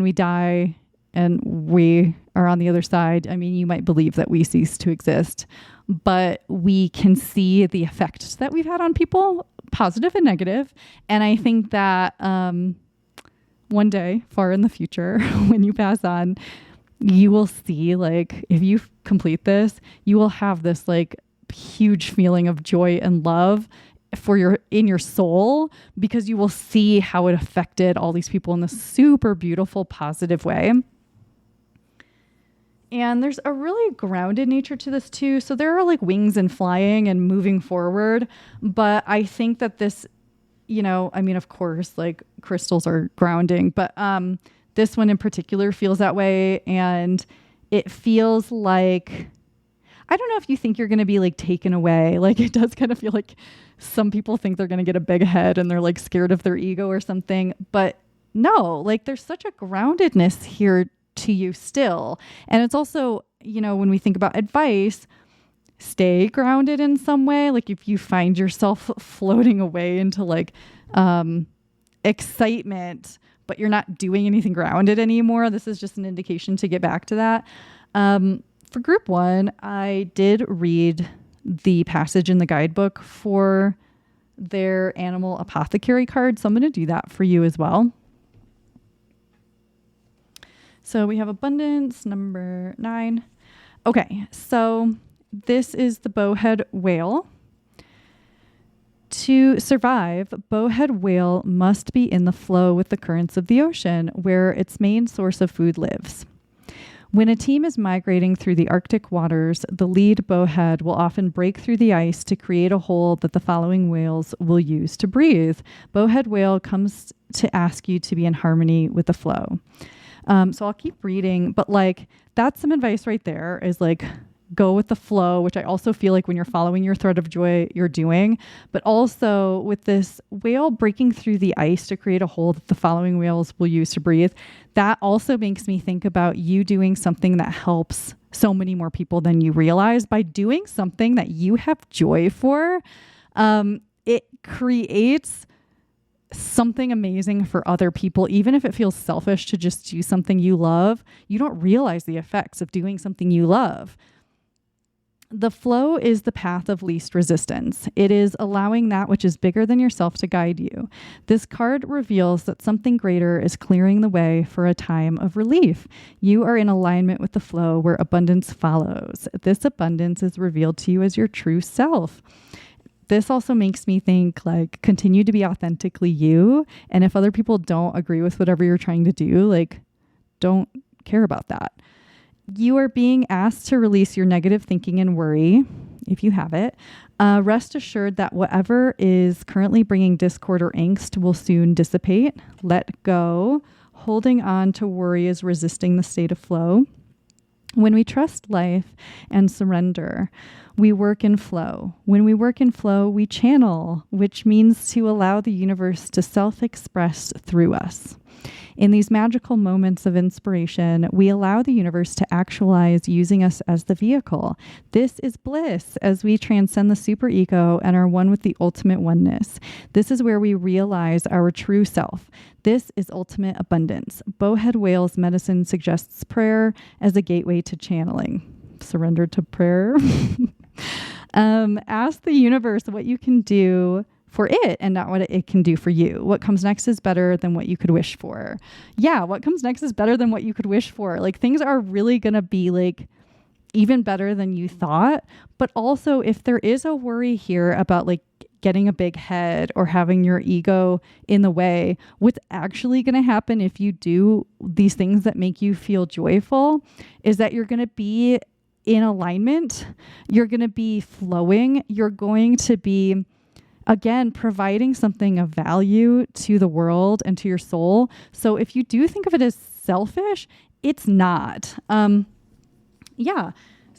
we die and we are on the other side, I mean, you might believe that we cease to exist, but we can see the effects that we've had on people, positive and negative. And I think that one day, far in the future, when you pass on, you will see like, if you complete this, you will have this like huge feeling of joy and love in your soul, because you will see how it affected all these people in this super beautiful, positive way. And there's a really grounded nature to this too. So there are like wings and flying and moving forward. But I think that this, I mean, of course, like crystals are grounding, but this one in particular feels that way. And it feels like, I don't know if you think you're going to be like taken away. Like it does kind of feel like some people think they're going to get a big head and they're like scared of their ego or something. But no, like there's such a groundedness here to you still. And it's also, when we think about advice, stay grounded in some way. Like if you find yourself floating away into like excitement, but you're not doing anything grounded anymore, this is just an indication to get back to that. For group 1, I did read the passage in the guidebook for their animal apothecary card. So I'm going to do that for you as well. So we have abundance, number 9. Okay, so this is the bowhead whale. To survive, bowhead whale must be in the flow with the currents of the ocean, where its main source of food lives. When a team is migrating through the Arctic waters, the lead bowhead will often break through the ice to create a hole that the following whales will use to breathe. Bowhead whale comes to ask you to be in harmony with the flow. So I'll keep reading, but like that's some advice right there, is like go with the flow, which I also feel like when you're following your thread of joy, you're doing. But also with this whale breaking through the ice to create a hole that the following whales will use to breathe, that also makes me think about you doing something that helps so many more people than you realize. By doing something that you have joy for, it creates something amazing for other people. Even if it feels selfish to just do something you love, you don't realize the effects of doing something you love. The flow is the path of least resistance. It is allowing that which is bigger than yourself to guide you. This card reveals that something greater is clearing the way for a time of relief. You are in alignment with the flow where abundance follows. This abundance is revealed to you as your true self. This also makes me think like continue to be authentically you. And if other people don't agree with whatever you're trying to do, like don't care about that. You are being asked to release your negative thinking and worry, if you have it. Rest assured that whatever is currently bringing discord or angst will soon dissipate. Let go. Holding on to worry is resisting the state of flow. When we trust life and surrender, we work in flow. When we work in flow, we channel, which means to allow the universe to self-express through us. In these magical moments of inspiration, we allow the universe to actualize using us as the vehicle. This is bliss as we transcend the superego and are one with the ultimate oneness. This is where we realize our true self. This is ultimate abundance. Bowhead whale's medicine suggests prayer as a gateway to channeling. Surrender to prayer. Ask the universe what you can do for it and not what it can do for you. What comes next is better than what you could wish for. Yeah, what comes next is better than what you could wish for. Like things are really going to be like even better than you thought. But also if there is a worry here about like getting a big head or having your ego in the way, what's actually going to happen if you do these things that make you feel joyful is that you're going to be in alignment. You're going to be flowing. You're going to be, again, providing something of value to the world and to your soul. So if you do think of it as selfish, it's not. Yeah.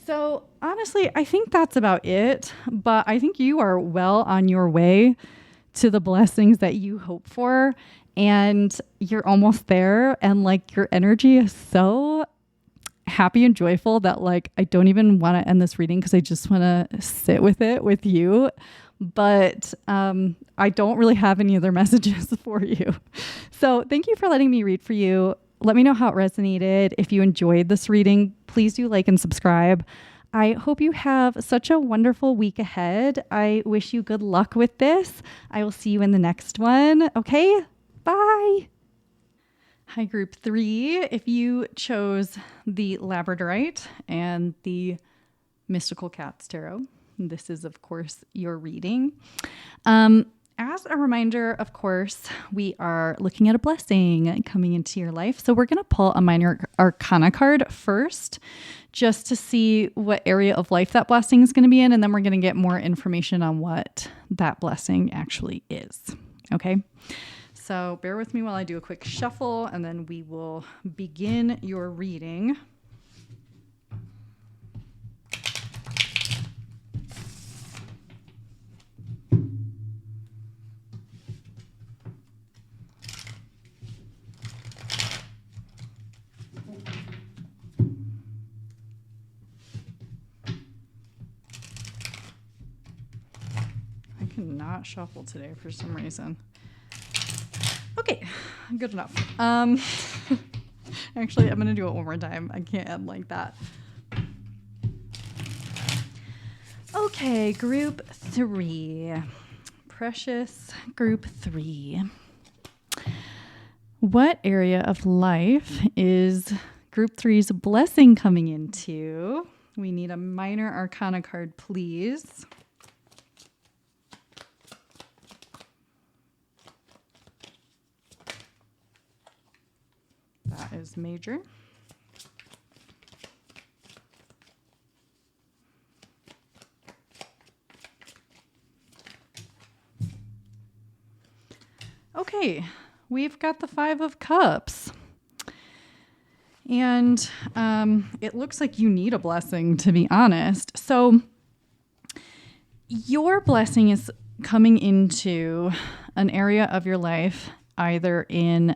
So honestly, I think that's about it. But I think you are well on your way to the blessings that you hope for. And you're almost there. And like your energy is so happy and joyful that like I don't even want to end this reading because I just want to sit with it with you. But I don't really have any other messages for you. So thank you for letting me read for you. Let me know how it resonated. If you enjoyed this reading, please do like and subscribe. I hope you have such a wonderful week ahead. I wish you good luck with this. I will see you in the next one. Okay, bye. Hi, group 3. If you chose the Labradorite and the Mystical Cats Tarot, this is, of course, your reading. As a reminder, of course, we are looking at a blessing coming into your life. So we're going to pull a minor arcana card first, just to see what area of life that blessing is going to be in. And then we're going to get more information on what that blessing actually is. Okay. So bear with me while I do a quick shuffle, and then we will begin your reading. Not shuffle today for some reason. Okay, good enough. Actually, I'm going to do it one more time. I can't end like that. Okay, group 3. Precious group 3. What area of life is group 3's blessing coming into? We need a minor arcana card, please. That is major. Okay, we've got the 5 of Cups. And it looks like you need a blessing, to be honest. So your blessing is coming into an area of your life, either in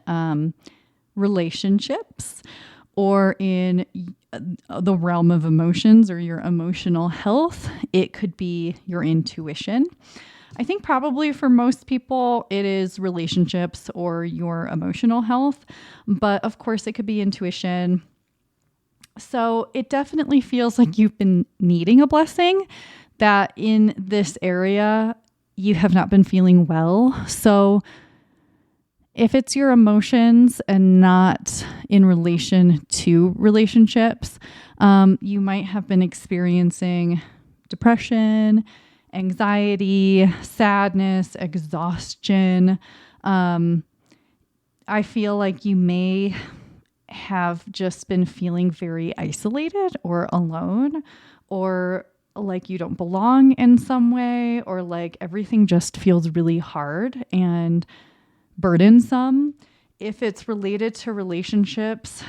relationships or in the realm of emotions or your emotional health. It could be your intuition. I think probably for most people it is relationships or your emotional health, but of course it could be intuition. So it definitely feels like you've been needing a blessing, that in this area you have not been feeling well. So if it's your emotions and not in relation to relationships, you might have been experiencing depression, anxiety, sadness, exhaustion. I feel like you may have just been feeling very isolated or alone, or like you don't belong in some way, or like everything just feels really hard and burdensome. If it's related to relationships,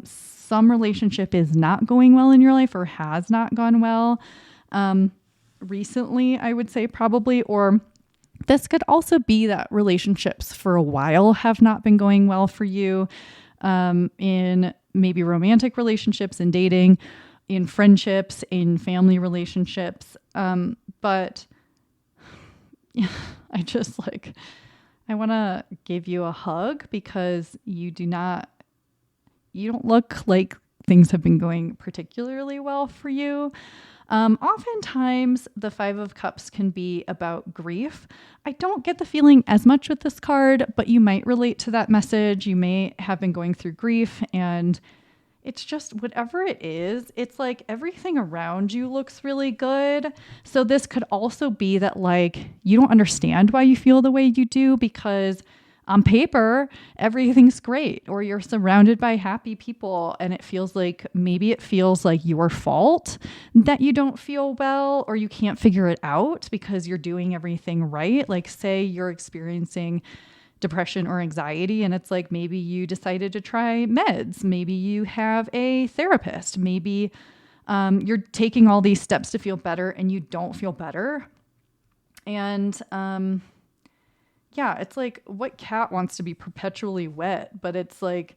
some relationship is not going well in your life or has not gone well recently, I would say probably, or this could also be that relationships for a while have not been going well for you, in maybe romantic relationships and dating, in friendships, in family relationships. But yeah, I want to give you a hug because you don't look like things have been going particularly well for you. Oftentimes the 5 of Cups can be about grief. I don't get the feeling as much with this card, but you might relate to that message. You may have been going through grief, and it's just whatever it is, it's like everything around you looks really good. So this could also be that like you don't understand why you feel the way you do, because on paper, everything's great, or you're surrounded by happy people and it feels like your fault that you don't feel well, or you can't figure it out because you're doing everything right. Like say you're experiencing depression or anxiety and it's like maybe you decided to try meds, maybe you have a therapist, maybe you're taking all these steps to feel better and you don't feel better. And yeah, it's like, what cat wants to be perpetually wet? But it's like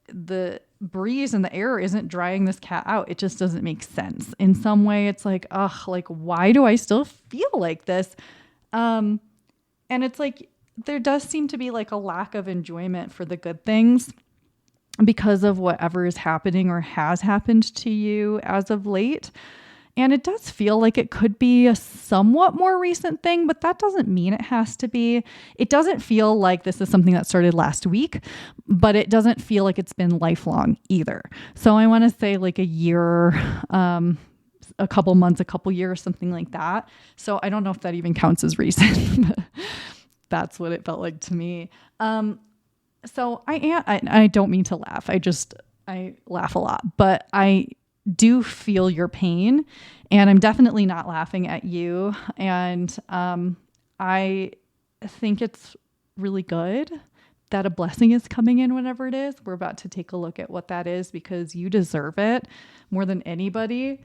the breeze and the air isn't drying this cat out. It just doesn't make sense. In some way, it's like, why do I still feel like this? And it's like, there does seem to be like a lack of enjoyment for the good things because of whatever is happening or has happened to you as of late. And it does feel like it could be a somewhat more recent thing, but that doesn't mean it has to be. It doesn't feel like this is something that started last week, but it doesn't feel like it's been lifelong either. So I want to say like a year a couple months, a couple years, something like that. So I don't know if that even counts as recent, but that's what it felt like to me. So I don't mean to laugh. I laugh a lot, but I do feel your pain, and I'm definitely not laughing at you. And I think it's really good that a blessing is coming in, whatever it is. We're about to take a look at what that is, because you deserve it more than anybody.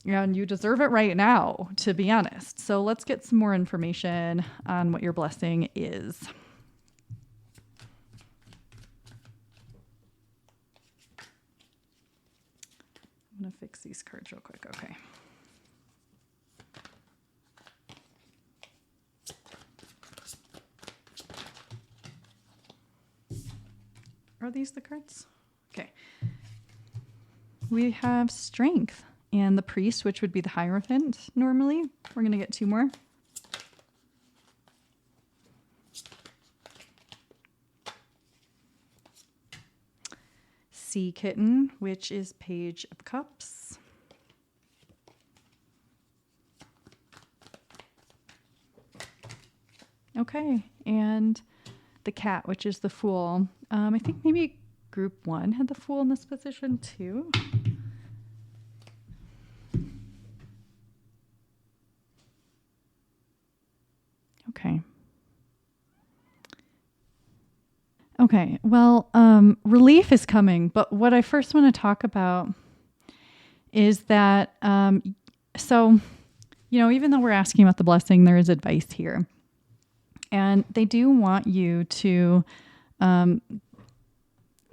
And you deserve it right now, to be honest. So let's get some more information on what your blessing is. I'm going to fix these cards real quick. Okay. Are these the cards? Okay. We have strength and the priest, which would be the Hierophant normally. We're going to get 2 more. Sea Kitten, which is Page of Cups. Okay, and the Cat, which is the Fool. I think maybe group 1 had the Fool in this position too. Okay. Okay, well, relief is coming, but what I first want to talk about is that, even though we're asking about the blessing, there is advice here. And they do want you to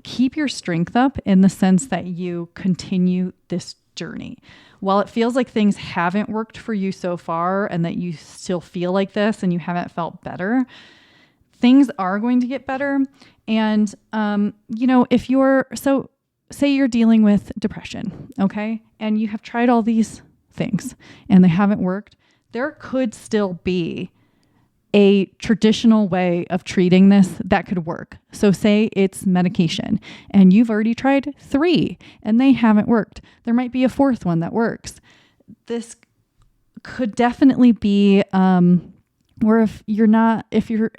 keep your strength up in the sense that you continue this journey. While it feels like things haven't worked for you so far and that you still feel like this and you haven't felt better, things are going to get better. And, say you're dealing with depression, okay? And you have tried all these things and they haven't worked. There could still be a traditional way of treating this that could work. So say it's medication and you've already tried 3 and they haven't worked. There might be a 4th one that works. This could definitely be, or if you're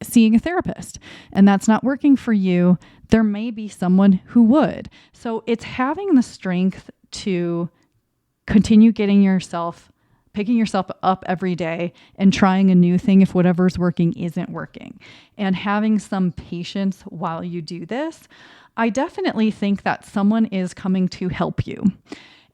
seeing a therapist and that's not working for you, there may be someone who would. So it's having the strength to continue picking yourself up every day and trying a new thing if whatever's working isn't working, and having some patience while you do this. I definitely think that someone is coming to help you.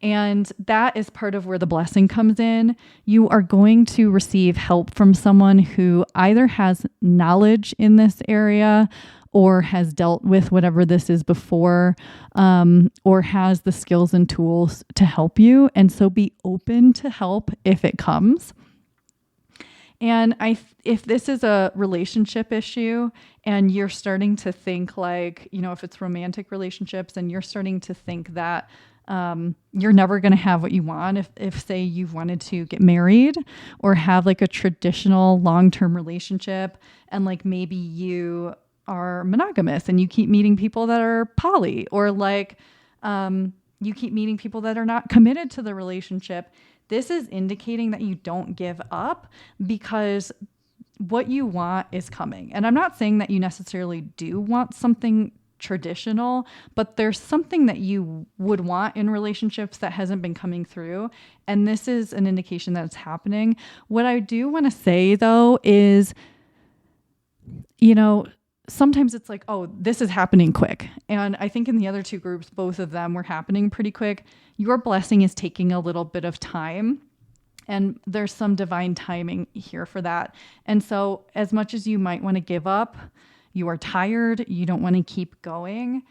And that is part of where the blessing comes in. You are going to receive help from someone who either has knowledge in this area or has dealt with whatever this is before, or has the skills and tools to help you. And so be open to help if it comes. And if this is a relationship issue and you're starting to think like, if it's romantic relationships and you're starting to think that you're never going to have what you want, if say you've wanted to get married or have like a traditional long-term relationship, and like maybe you are monogamous and you keep meeting people that are poly, or like you keep meeting people that are not committed to the relationship, this is indicating that you don't give up, because what you want is coming. And I'm not saying that you necessarily do want something traditional, but there's something that you would want in relationships that hasn't been coming through. And this is an indication that it's happening. What I do want to say though is, sometimes it's like, oh, this is happening quick. And I think in the other 2 groups, both of them were happening pretty quick. Your blessing is taking a little bit of time, and there's some divine timing here for that. And so as much as you might want to give up, you are tired, you don't want to keep going,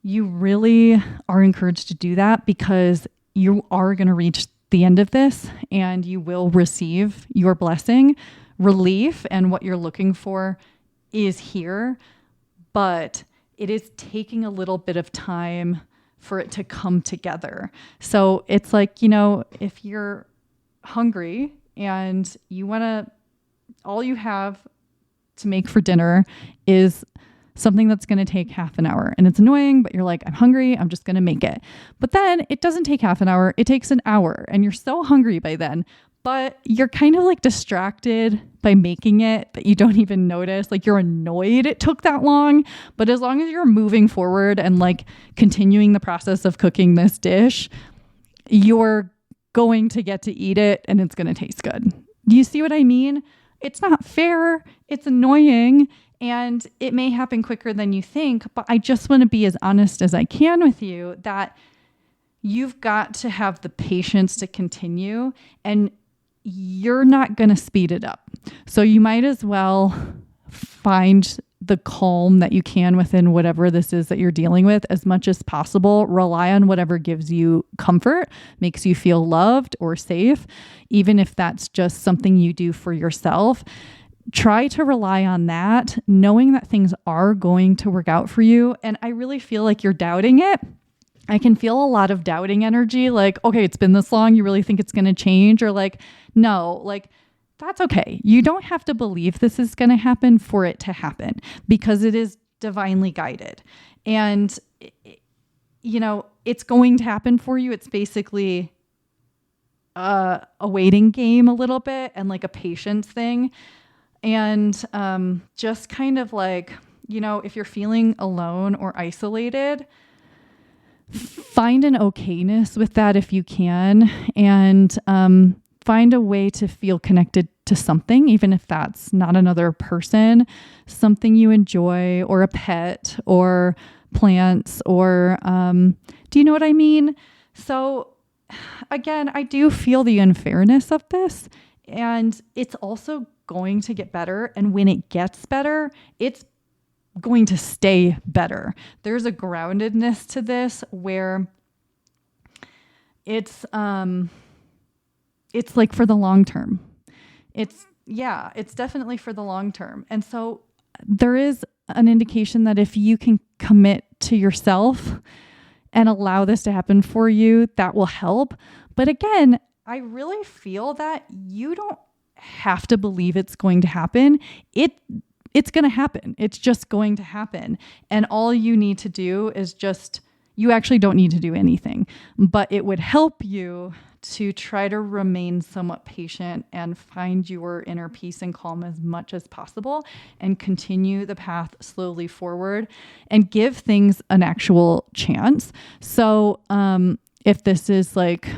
you really are encouraged to do that, because you are going to reach the end of this and you will receive your blessing. Relief and what you're looking for is here, but it is taking a little bit of time for it to come together. So it's like, if you're hungry and all you have to make for dinner is something that's going to take half an hour, and it's annoying, but you're like, I'm hungry, I'm just going to make it. But then it doesn't take half an hour, it takes an hour, and you're so hungry by then, but you're kind of like distracted by making it that you don't even notice. Like, you're annoyed it took that long, but as long as you're moving forward and like continuing the process of cooking this dish, you're going to get to eat it and it's going to taste good. You see what I mean? It's not fair. It's annoying, and it may happen quicker than you think, but I just want to be as honest as I can with you that you've got to have the patience to continue, and you're not going to speed it up. So you might as well find the calm that you can within whatever this is that you're dealing with as much as possible. Rely on whatever gives you comfort, makes you feel loved or safe, even if that's just something you do for yourself. Try to rely on that, knowing that things are going to work out for you. And I really feel like you're doubting it. I can feel a lot of doubting energy, like, okay, it's been this long, you really think it's going to change? Or like, no, like, that's okay. You don't have to believe this is going to happen for it to happen, because it is divinely guided. And, you know, it's going to happen for you. It's basically a waiting game a little bit, and like a patience thing. And just kind of like, you know, if you're feeling alone or isolated, find an okayness with that if you can, and find a way to feel connected to something, even if that's not another person, something you enjoy, or a pet, or plants, or do you know what I mean? So again, I do feel the unfairness of this, and it's also going to get better. And when it gets better, it's going to stay better. There's a groundedness to this where it's like for the long term. It's definitely for the long term. And so there is an indication that if you can commit to yourself and allow this to happen for you, that will help. But again, I really feel that you don't have to believe it's going to happen. It's going to happen. It's just going to happen. And all you need to do is you actually don't need to do anything, but it would help you to try to remain somewhat patient and find your inner peace and calm as much as possible, and continue the path slowly forward and give things an actual chance. So, if this is like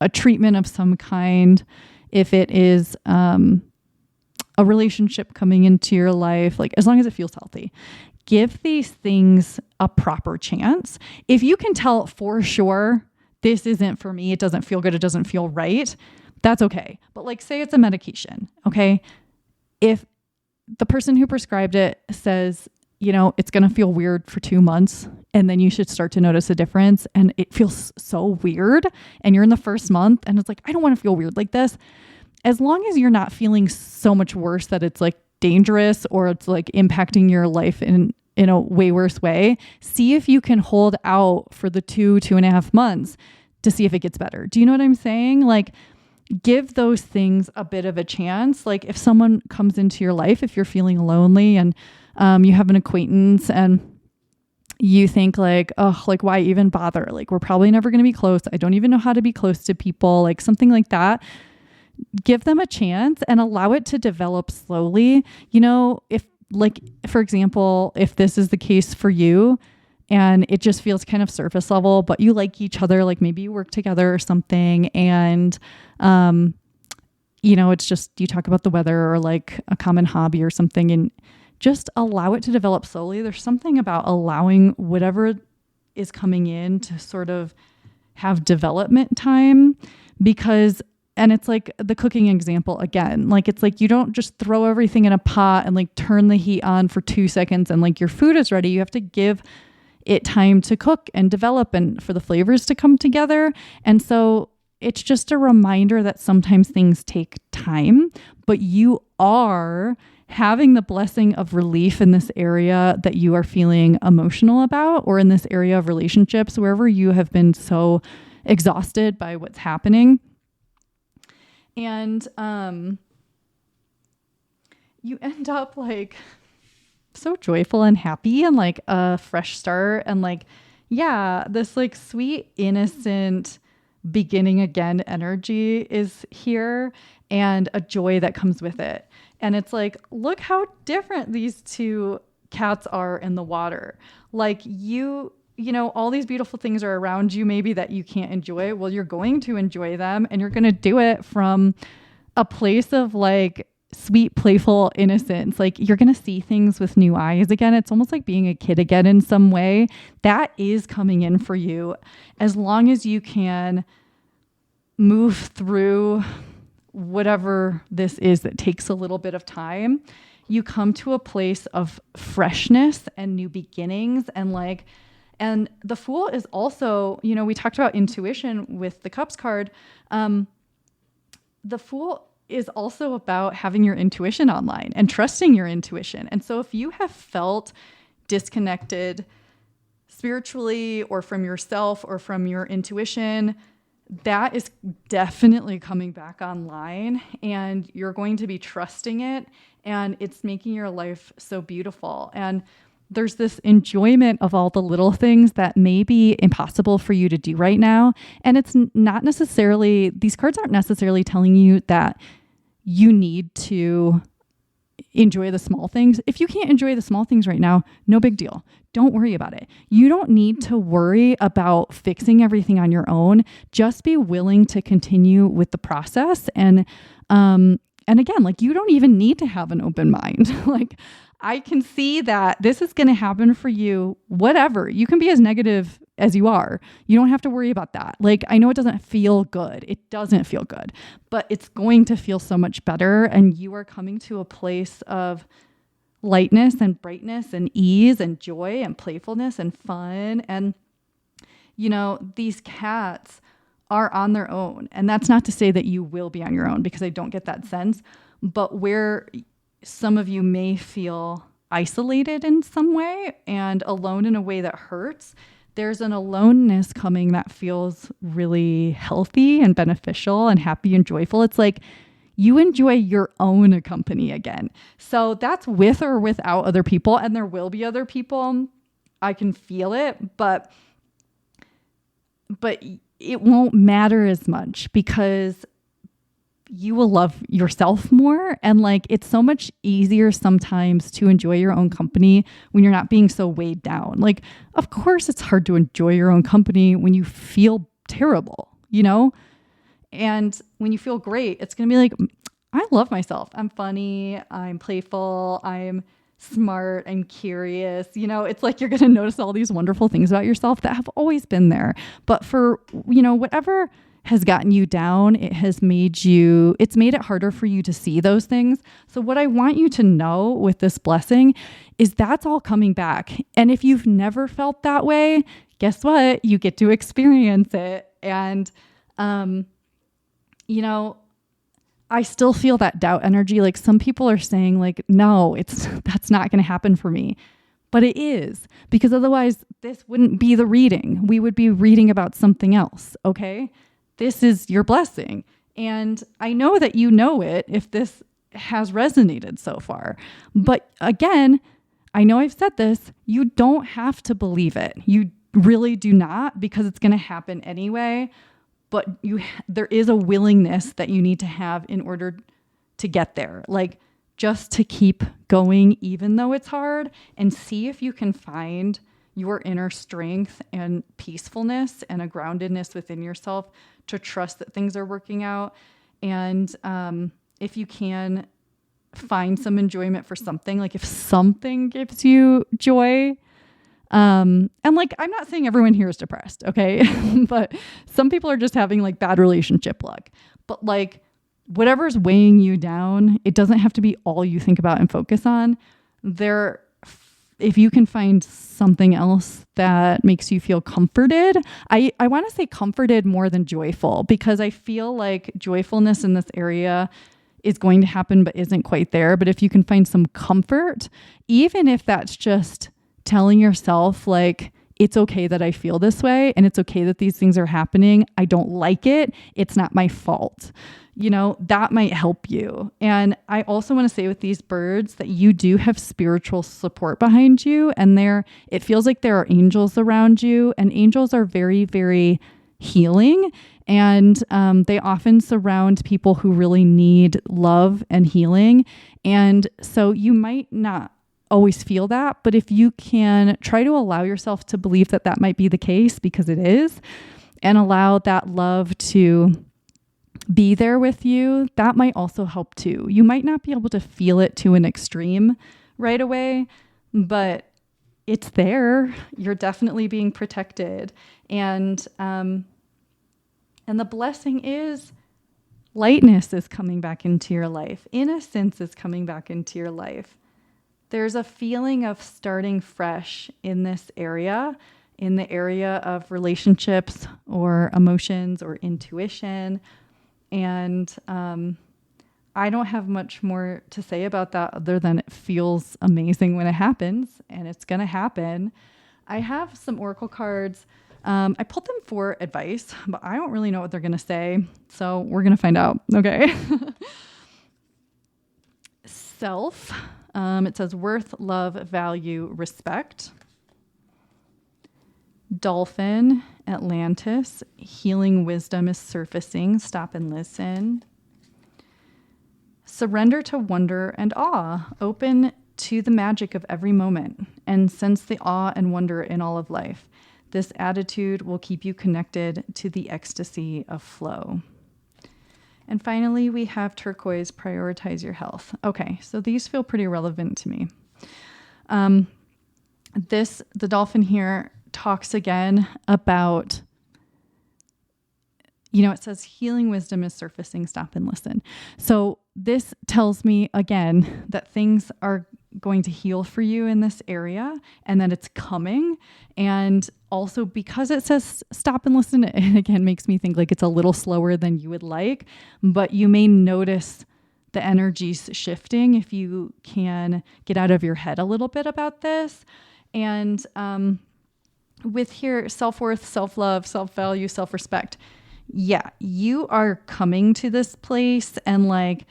a treatment of some kind, if it is, a relationship coming into your life, like, as long as it feels healthy, give these things a proper chance. If you can tell for sure, this isn't for me, it doesn't feel good, it doesn't feel right, that's okay. But like, say it's a medication, okay? If the person who prescribed it says, you know, it's going to feel weird for 2 months, and then you should start to notice a difference, and it feels so weird, and you're in the first month, and it's like, I don't want to feel weird like this. As long as you're not feeling so much worse that it's like dangerous, or it's like impacting your life in a way worse way, see if you can hold out for the 2.5 months to see if it gets better. Do you know what I'm saying? Like, give those things a bit of a chance. Like, if someone comes into your life, if you're feeling lonely and you have an acquaintance and you think like, oh, like, why even bother? Like, we're probably never going to be close. I don't even know how to be close to people, like something like that. Give them a chance and allow it to develop slowly. You know, if, like, for example, if this is the case for you and it just feels kind of surface level, but you like each other, like maybe you work together or something, and, you know, it's just, you talk about the weather or like a common hobby or something, and just allow it to develop slowly. There's something about allowing whatever is coming in to sort of have development time, because, and it's like the cooking example again, like, it's like, you don't just throw everything in a pot and like turn the heat on for 2 seconds and like your food is ready. You have to give it time to cook and develop and for the flavors to come together. And so it's just a reminder that sometimes things take time, but you are having the blessing of relief in this area that you are feeling emotional about, or in this area of relationships, wherever you have been so exhausted by what's happening. And you end up like so joyful and happy and like a fresh start and like, yeah, this like sweet, innocent beginning again energy is here and a joy that comes with it. And it's like, look how different these two cats are in the water. Like you know, all these beautiful things are around you maybe that you can't enjoy. Well, you're going to enjoy them and you're going to do it from a place of like sweet, playful innocence. Like you're going to see things with new eyes again. It's almost like being a kid again in some way. That is coming in for you as long as you can move through whatever this is that takes a little bit of time. You come to a place of freshness and new beginnings and the Fool is also, you know, we talked about intuition with the Cups card. The Fool is also about having your intuition online and trusting your intuition. And so if you have felt disconnected spiritually or from yourself or from your intuition, that is definitely coming back online and you're going to be trusting it and it's making your life so beautiful. And there's this enjoyment of all the little things that may be impossible for you to do right now. And it's not necessarily, these cards aren't necessarily telling you that you need to enjoy the small things. If you can't enjoy the small things right now, no big deal. Don't worry about it. You don't need to worry about fixing everything on your own. Just be willing to continue with the process. And again, like you don't even need to have an open mind. Like I can see that this is going to happen for you, whatever. You can be as negative as you are. You don't have to worry about that. Like, I know it doesn't feel good. It doesn't feel good, but it's going to feel so much better. And you are coming to a place of lightness and brightness and ease and joy and playfulness and fun. And, you know, these cats are on their own. And that's not to say that you will be on your own because I don't get that sense, but where some of you may feel isolated in some way and alone in a way that hurts, there's an aloneness coming that feels really healthy and beneficial and happy and joyful. It's like you enjoy your own company again. So that's with or without other people. And there will be other people. I can feel it, but it won't matter as much because you will love yourself more. And like, it's so much easier sometimes to enjoy your own company when you're not being so weighed down. Like, of course it's hard to enjoy your own company when you feel terrible, you know? And when you feel great, it's going to be like, I love myself. I'm funny. I'm playful. I'm smart and curious. You know, it's like you're going to notice all these wonderful things about yourself that have always been there. But for, you know, whatever has gotten you down, it's made it harder for you to see those things. So what I want you to know with this blessing is that's all coming back. And if you've never felt that way, guess what? You get to experience it. And, you know, I still feel that doubt energy. Like some people are saying like, no, that's not going to happen for me. But it is, because otherwise this wouldn't be the reading. We would be reading about something else. Okay. This is your blessing. And I know that you know it if this has resonated so far. But again, I know I've said this, you don't have to believe it. You really do not, because it's going to happen anyway. But there is a willingness that you need to have in order to get there. Like just to keep going, even though it's hard, and see if you can find your inner strength and peacefulness and a groundedness within yourself to trust that things are working out. And if you can find some enjoyment for something, like if something gives you joy, and like, I'm not saying everyone here is depressed, okay? But some people are just having like bad relationship luck. But like whatever's weighing you down, it doesn't have to be all you think about and focus on. If you can find something else that makes you feel comforted, I want to say comforted more than joyful, because I feel like joyfulness in this area is going to happen, but isn't quite there. But if you can find some comfort, even if that's just telling yourself like, it's okay that I feel this way, and it's okay that these things are happening. I don't like it. It's not my fault. That might help you. And I also want to say with these birds that you do have spiritual support behind you, and it feels like there are angels around you, and angels are very, very healing. And they often surround people who really need love and healing. And so you might not always feel that, but if you can try to allow yourself to believe that that might be the case, because it is, and allow that love to be there with you, that might also help too. You might not be able to feel it to an extreme right away, but it's there. You're definitely being protected. And the blessing is lightness is coming back into your life. Innocence is coming back into your life. There's a feeling of starting fresh in this area, in the area of relationships or emotions or intuition. And I don't have much more to say about that other than it feels amazing when it happens, and it's going to happen. I have some oracle cards. I pulled them for advice, but I don't really know what they're going to say. So we're going to find out. Okay. Self. It says worth, love, value, respect. Dolphin, Atlantis, healing wisdom is surfacing. Stop and listen. Surrender to wonder and awe. Open to the magic of every moment and sense the awe and wonder in all of life. This attitude will keep you connected to the ecstasy of flow. And finally, we have turquoise, prioritize your health. Okay, so these feel pretty relevant to me. The dolphin here talks again about, it says healing wisdom is surfacing, stop and listen. So this tells me again that things are going to heal for you in this area and that it's coming. And also because it says stop and listen, it again makes me think like it's a little slower than you would like, but you may notice the energies shifting if you can get out of your head a little bit about this. And with here, self-worth, self-love, self-value, self-respect. Yeah, you are coming to this place and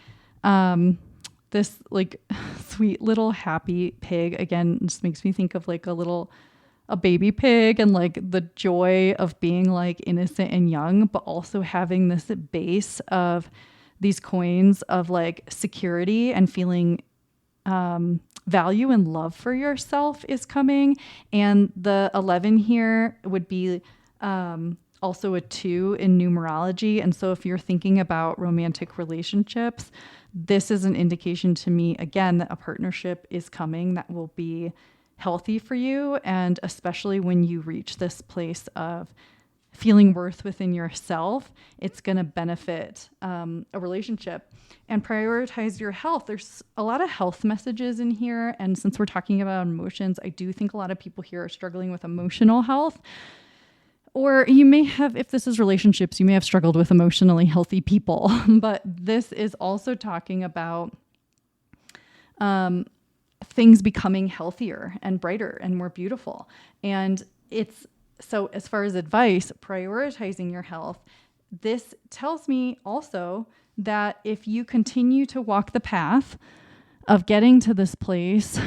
this sweet little happy pig again just makes me think of a baby pig and the joy of being innocent and young, but also having this base of these coins of security and feeling value and love for yourself is coming. And the 11 here would be also a 2 in numerology. And so if you're thinking about romantic relationships, this is an indication to me, again, that a partnership is coming that will be healthy for you. And especially when you reach this place of feeling worth within yourself, it's going to benefit a relationship. And prioritize your health. There's a lot of health messages in here. And since we're talking about emotions, I do think a lot of people here are struggling with emotional health. Or you may have, if this is relationships, you may have struggled with emotionally healthy people. But this is also talking about things becoming healthier and brighter and more beautiful. And so as far as advice, prioritizing your health, this tells me also that if you continue to walk the path of getting to this place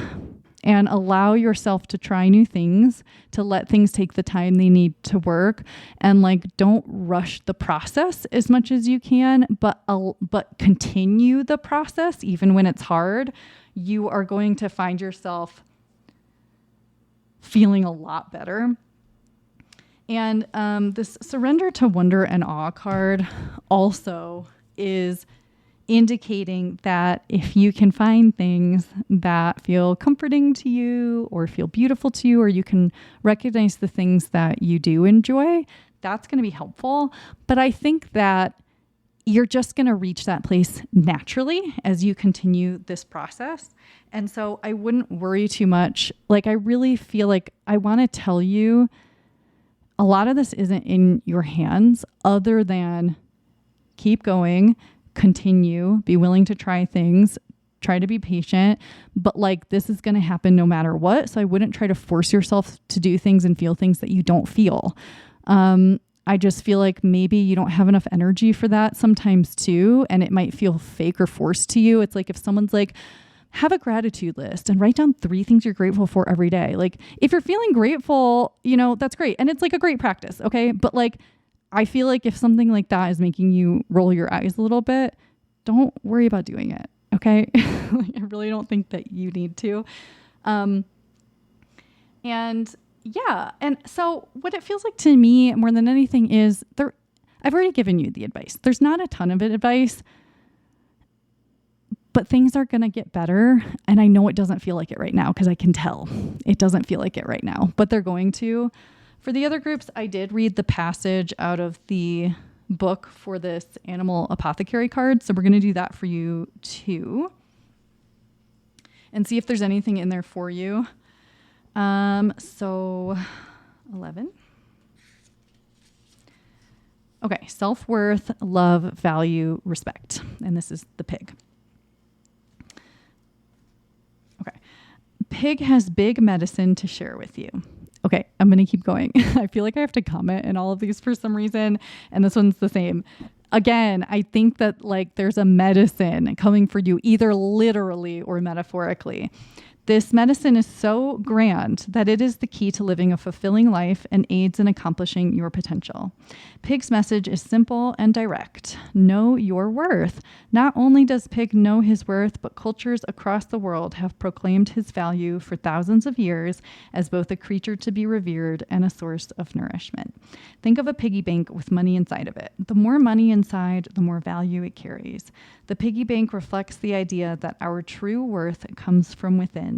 and allow yourself to try new things, to let things take the time they need to work, and don't rush the process as much as you can, but continue the process even when it's hard, you are going to find yourself feeling a lot better. And this surrender to wonder and awe card also is indicating that if you can find things that feel comforting to you or feel beautiful to you, or you can recognize the things that you do enjoy, that's going to be helpful. But I think that you're just going to reach that place naturally as you continue this process. And so I wouldn't worry too much. I really feel like I want to tell you a lot of this isn't in your hands other than keep going, continue, be willing to try things, try to be patient, but like this is going to happen no matter what. So I wouldn't try to force yourself to do things and feel things that you don't feel. I just feel like maybe you don't have enough energy for that sometimes too. And it might feel fake or forced to you. It's like if someone's like, have a gratitude list and write down 3 things you're grateful for every day. Like if you're feeling grateful, you know, that's great. And it's like a great practice. Okay. But like, I feel like if something like that is making you roll your eyes a little bit, don't worry about doing it. Okay. Like, I really don't think that you need to. And yeah. And so what it feels like to me more than anything is I've already given you the advice. There's not a ton of advice, but things are going to get better. And I know it doesn't feel like it right now because I can tell it doesn't feel like it right now, but they're going to. For the other groups, I did read the passage out of the book for this animal apothecary card. So we're going to do that for you too. And see if there's anything in there for you. So 11. Okay. Self-worth, love, value, respect. And this is the pig. Okay. Pig has big medicine to share with you. Okay, I'm going to keep going. I feel like I have to comment in all of these for some reason, and this one's the same. Again, I think that like there's a medicine coming for you, either literally or metaphorically. This medicine is so grand that it is the key to living a fulfilling life and aids in accomplishing your potential. Pig's message is simple and direct. Know your worth. Not only does Pig know his worth, but cultures across the world have proclaimed his value for thousands of years as both a creature to be revered and a source of nourishment. Think of a piggy bank with money inside of it. The more money inside, the more value it carries. The piggy bank reflects the idea that our true worth comes from within.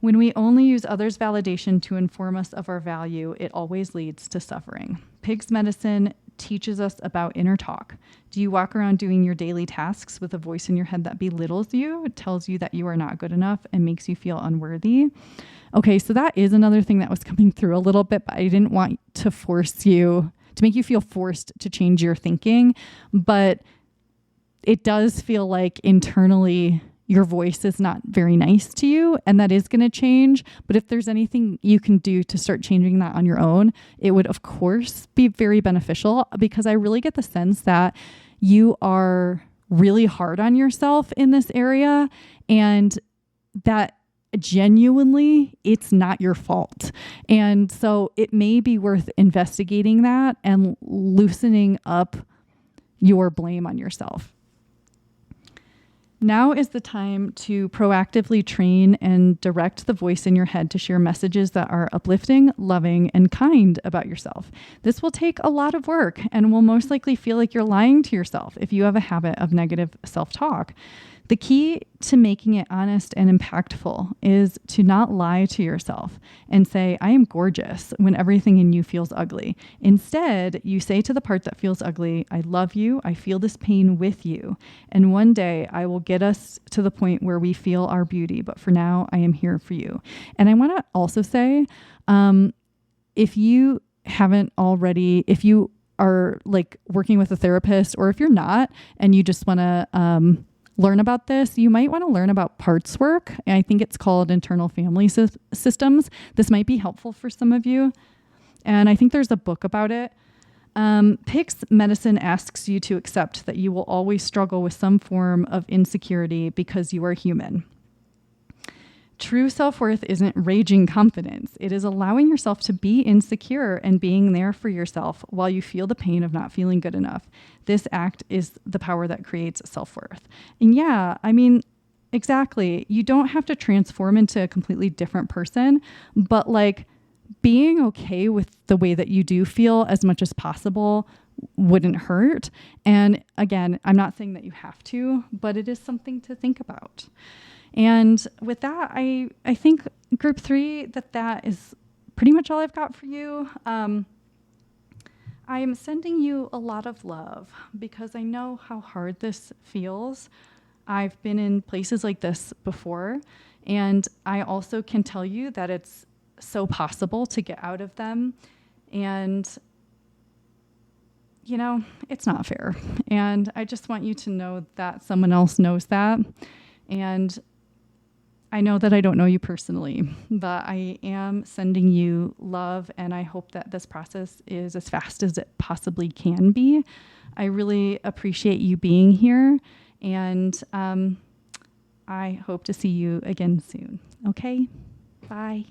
When we only use others' validation to inform us of our value, it always leads to suffering. Pig's medicine teaches us about inner talk. Do you walk around doing your daily tasks with a voice in your head that belittles you, tells you that you are not good enough, and makes you feel unworthy? Okay, so that is another thing that was coming through a little bit, but I didn't want to force you, to make you feel forced to change your thinking. But it does feel like internally your voice is not very nice to you, and that is going to change. But if there's anything you can do to start changing that on your own, it would, of course, be very beneficial, because I really get the sense that you are really hard on yourself in this area, and that genuinely it's not your fault. And so it may be worth investigating that and loosening up your blame on yourself. Now is the time to proactively train and direct the voice in your head to share messages that are uplifting, loving, and kind about yourself. This will take a lot of work and will most likely feel like you're lying to yourself if you have a habit of negative self-talk. The key to making it honest and impactful is to not lie to yourself and say, I am gorgeous, when everything in you feels ugly. Instead, you say to the part that feels ugly, I love you, I feel this pain with you, and one day I will get us to the point where we feel our beauty, but for now, I am here for you. And I want to also say, if you haven't already, if you are like working with a therapist, or if you're not, and you just want to learn about this, you might want to learn about parts work. I think it's called internal family systems. This might be helpful for some of you. And I think there's a book about it. Pig's medicine asks you to accept that you will always struggle with some form of insecurity because you are human. True self-worth isn't raging confidence. It is allowing yourself to be insecure and being there for yourself while you feel the pain of not feeling good enough. This act is the power that creates self-worth. And yeah, I mean, exactly. You don't have to transform into a completely different person, but like being okay with the way that you do feel as much as possible wouldn't hurt. And again, I'm not saying that you have to, but it is something to think about. And with that, I think group 3, that is pretty much all I've got for you. I'm sending you a lot of love because I know how hard this feels. I've been in places like this before, and I also can tell you that it's so possible to get out of them. And, you know, it's not fair. And I just want you to know that someone else knows that. And I know that I don't know you personally, but I am sending you love, and I hope that this process is as fast as it possibly can be. I really appreciate you being here, and I hope to see you again soon. Okay? Bye.